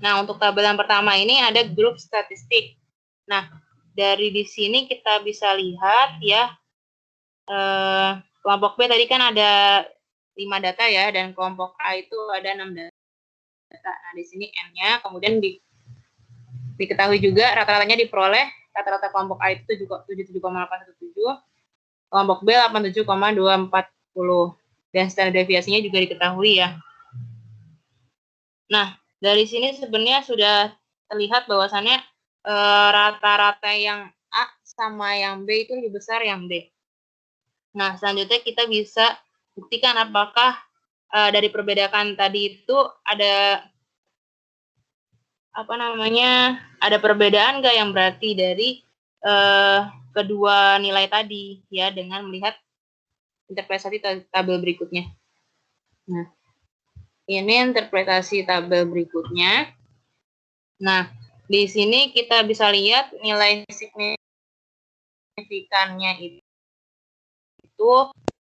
Nah, untuk tabel yang pertama ini ada grup statistik. Nah, dari di sini kita bisa lihat ya, kelompok B tadi kan ada 5 data ya, dan kelompok A itu ada 6 data. Nah, di sini N-nya, kemudian diketahui juga rata-ratanya diperoleh, rata-rata kelompok A itu 77,817, kelompok B 87,240, dan standar deviasinya juga diketahui ya. Nah, dari sini sebenarnya sudah terlihat bahwasannya rata-rata yang A sama yang B itu lebih besar yang B. Nah, selanjutnya kita bisa buktikan apakah dari perbedaan tadi itu ada ada perbedaan nggak yang berarti dari kedua nilai tadi ya, dengan melihat interpretasi tabel berikutnya. Nah, ini interpretasi tabel berikutnya. Nah, di sini kita bisa lihat nilai signifikannya itu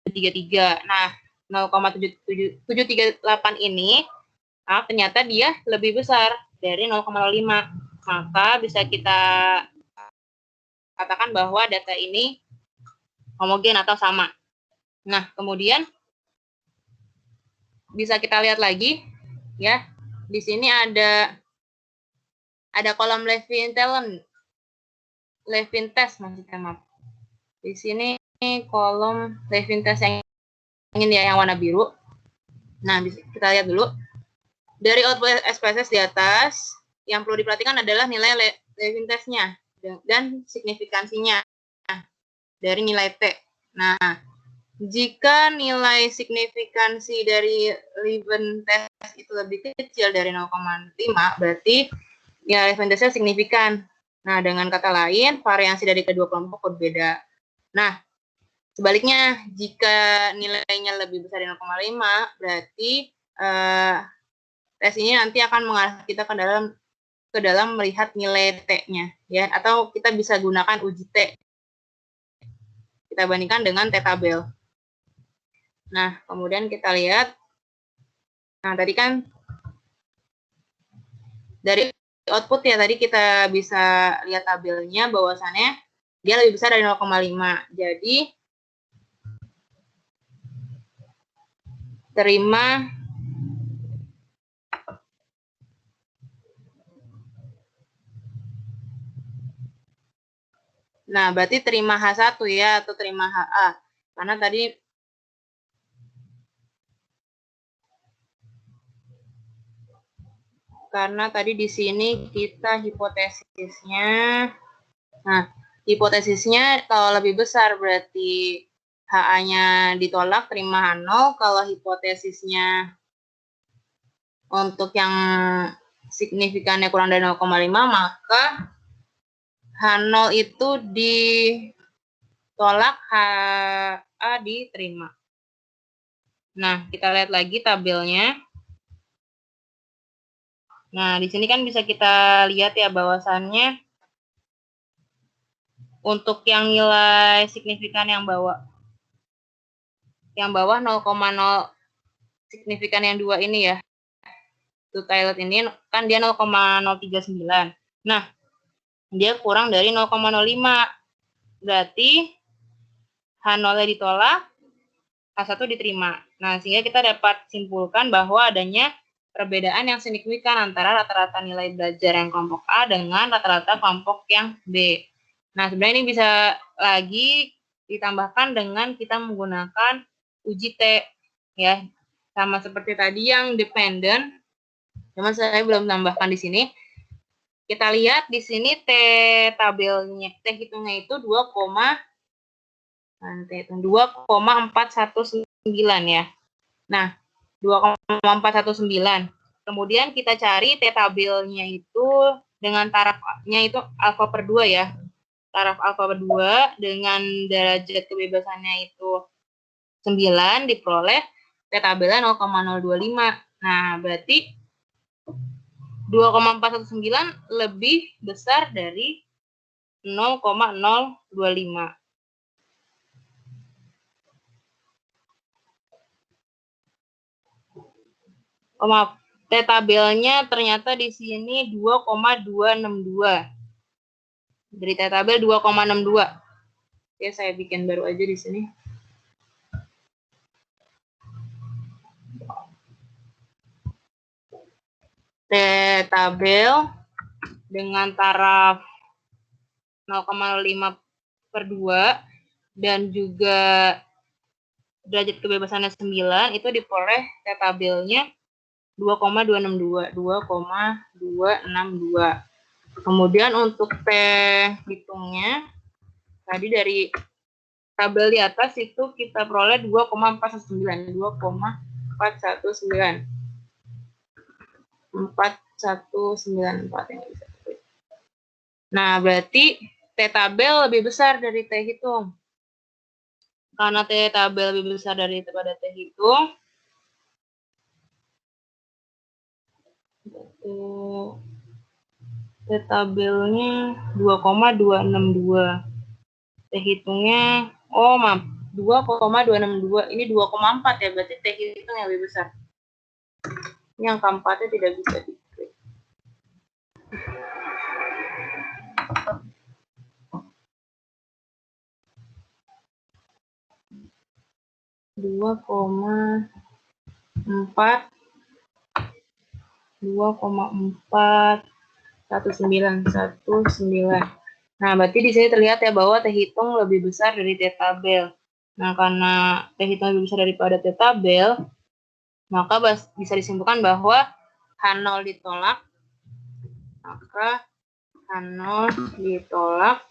33. Nah, 0,738 ini ternyata dia lebih besar dari 0,05. Maka bisa kita katakan bahwa data ini homogen atau sama. Nah, kemudian bisa kita lihat lagi ya. Di sini ada kolom Levin test maksudnya, maaf. Di sini kolom Levin test yang ini ya, yang warna biru. Nah, kita lihat dulu. Dari output SPSS di atas, yang perlu diperhatikan adalah nilai Levin testnya dan signifikansinya dari nilai T. Nah, jika nilai signifikansi dari Levin test itu lebih kecil dari 0,5, berarti nilai Levin testnya signifikan. Nah, dengan kata lain, variansi dari kedua kelompok berbeda. Nah, sebaliknya, jika nilainya lebih besar dari 0,5, berarti tes ini nanti akan mengarah kita ke dalam melihat nilai T-nya, ya, atau kita bisa gunakan uji T. Kita bandingkan dengan T tabel. Nah, kemudian kita lihat. Nah, tadi kan dari output ya, tadi kita bisa lihat tabelnya bahwasannya dia lebih besar dari 0,5. Jadi terima berarti terima H1 ya, atau terima HA. Karena tadi di sini kita hipotesisnya. Nah, hipotesisnya kalau lebih besar berarti HA-nya ditolak, terima H0. Kalau hipotesisnya untuk yang signifikannya kurang dari 0,5, maka H0 itu ditolak, HA diterima. Nah, kita lihat lagi tabelnya. Nah, di sini kan bisa kita lihat ya bahwasannya untuk yang nilai signifikan yang bawah 0,0 signifikan yang 2 ini ya. Tuh Toilet ini kan dia 0,039. Nah, dia kurang dari 0,05. Berarti H0-nya ditolak, H1 diterima. Nah, sehingga kita dapat simpulkan bahwa adanya perbedaan yang signifikan antara rata-rata nilai belajar yang kelompok A dengan rata-rata kelompok yang B. Nah, sebenarnya ini bisa lagi ditambahkan dengan kita menggunakan uji T, ya. Sama seperti tadi yang dependent, cuma saya belum tambahkan di sini. Kita lihat di sini T tabelnya, T hitungnya itu 2,419 ya. Nah, 2,419. Kemudian kita cari T tabelnya itu dengan tarafnya itu alfa per 2 ya. Taraf alfa per 2 dengan derajat kebebasannya itu 9 diperoleh T tabelnya 0,025. Nah, berarti 2,419 lebih besar dari 0,025. Oh, maaf, T tabelnya ternyata di sini 2,262. Dari T tabel 2,62. Oke, saya bikin baru aja di sini. T tabel dengan taraf 0,05 per 2 dan juga derajat kebebasannya 9 itu diperoleh T tabelnya 2,262. Kemudian untuk T hitungnya tadi dari tabel di atas itu kita peroleh 2,419. Nah, berarti T tabel lebih besar dari T hitung. Karena T tabel lebih besar daripada T hitung, T tabelnya 2,262. T hitungnya, oh maaf, 2,262. Ini 2,4 ya, berarti T hitung yang lebih besar. Ini yang keempatnya tidak bisa diklik. Dua koma empat 2,419. Nah, berarti di sini terlihat ya bahwa T hitung lebih besar dari T tabel. Nah, karena T hitung lebih besar daripada T tabel, maka bisa disimpulkan bahwa H0 ditolak, maka H0 ditolak,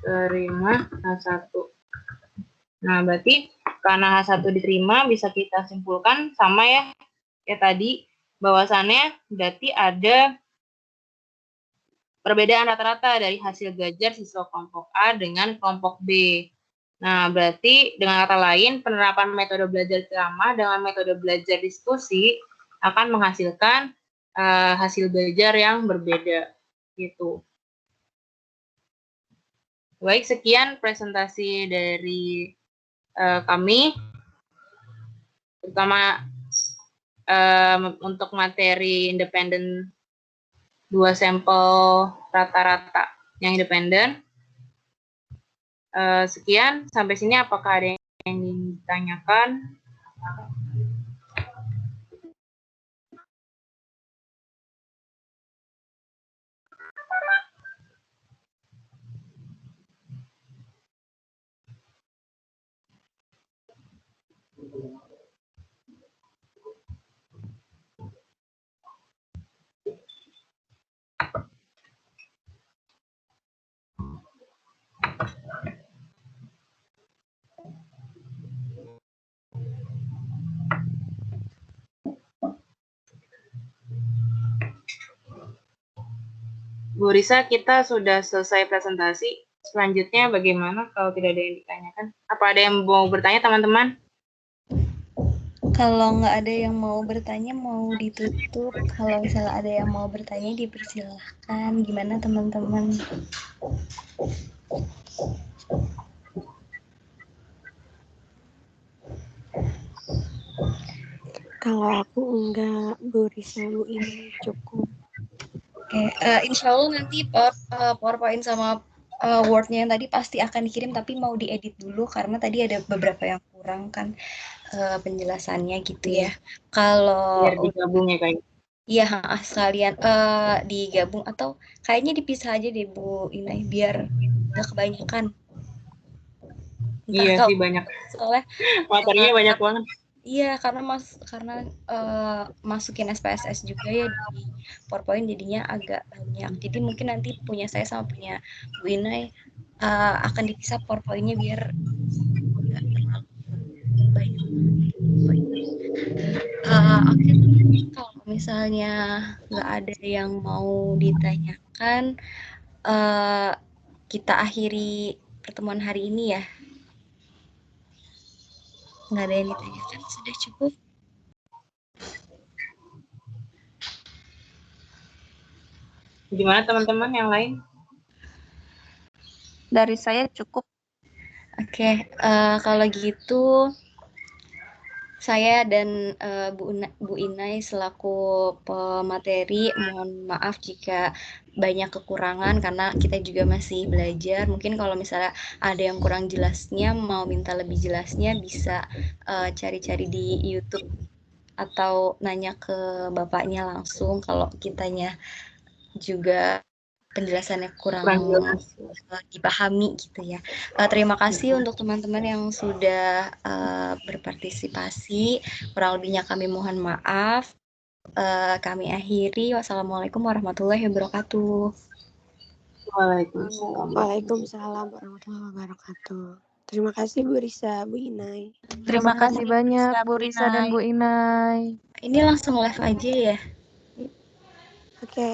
terima H1. Nah, berarti karena H1 diterima, bisa kita simpulkan sama ya tadi, bahwasannya berarti ada perbedaan rata-rata dari hasil belajar siswa kelompok A dengan kelompok B. Nah, berarti dengan kata lain, penerapan metode belajar ceramah dengan metode belajar diskusi akan menghasilkan hasil belajar yang berbeda. Gitu. Baik, sekian presentasi dari kami, terutama untuk materi independen 2 sampel rata-rata yang independen. Sekian, sampai sini apakah ada yang ingin ditanyakan? Bu Risa, kita sudah selesai presentasi. Selanjutnya bagaimana kalau tidak ada yang ditanyakan? Apa ada yang mau bertanya, teman-teman? Kalau nggak ada yang mau bertanya, mau ditutup. Kalau misalnya ada yang mau bertanya, dipersilahkan. Gimana teman-teman? Kalau aku enggak, Bu Risa, Bu ini cukup. Oke, insya Allah nanti PowerPoint sama Word-nya yang tadi pasti akan dikirim, tapi mau diedit dulu karena tadi ada beberapa yang kurang kan penjelasannya gitu ya. Kalau Biar digabung ya kayak. iya, sekalian digabung atau kayaknya dipisah aja deh Bu Inai biar nggak kebanyakan. Entah Iya kalau sih banyak. soalnya Materinya banyak banget. iya karena masukin SPSS juga ya di PowerPoint jadinya agak banyak. Jadi mungkin nanti punya saya sama punya Bu Inai akan dipisah PowerPoint-nya biar nggak terlalu banyak. Oke, kalau misalnya nggak ada yang mau ditanyakan, kita akhiri pertemuan hari ini ya. Nggak ada yang ditanyakan, sudah cukup. Gimana teman-teman yang lain? Dari saya cukup. Oke, kalau gitu saya dan Bu Inai selaku pemateri mohon maaf jika banyak kekurangan karena kita juga masih belajar. Mungkin kalau misalnya ada yang kurang jelasnya, mau minta lebih jelasnya bisa cari-cari di YouTube atau nanya ke bapaknya langsung kalau kitanya juga penjelasannya kurang jelas. dipahami gitu ya. Terima kasih untuk teman-teman yang sudah berpartisipasi. Kurang lebihnya kami mohon maaf. Kami akhiri. Wassalamualaikum warahmatullahi wabarakatuh. Waalaikumsalam warahmatullahi wabarakatuh. Terima kasih Bu Risa, Bu Inai. Terima kasih banyak Bu Risa dan Bu Inai. Ini langsung live aja ya. Oke.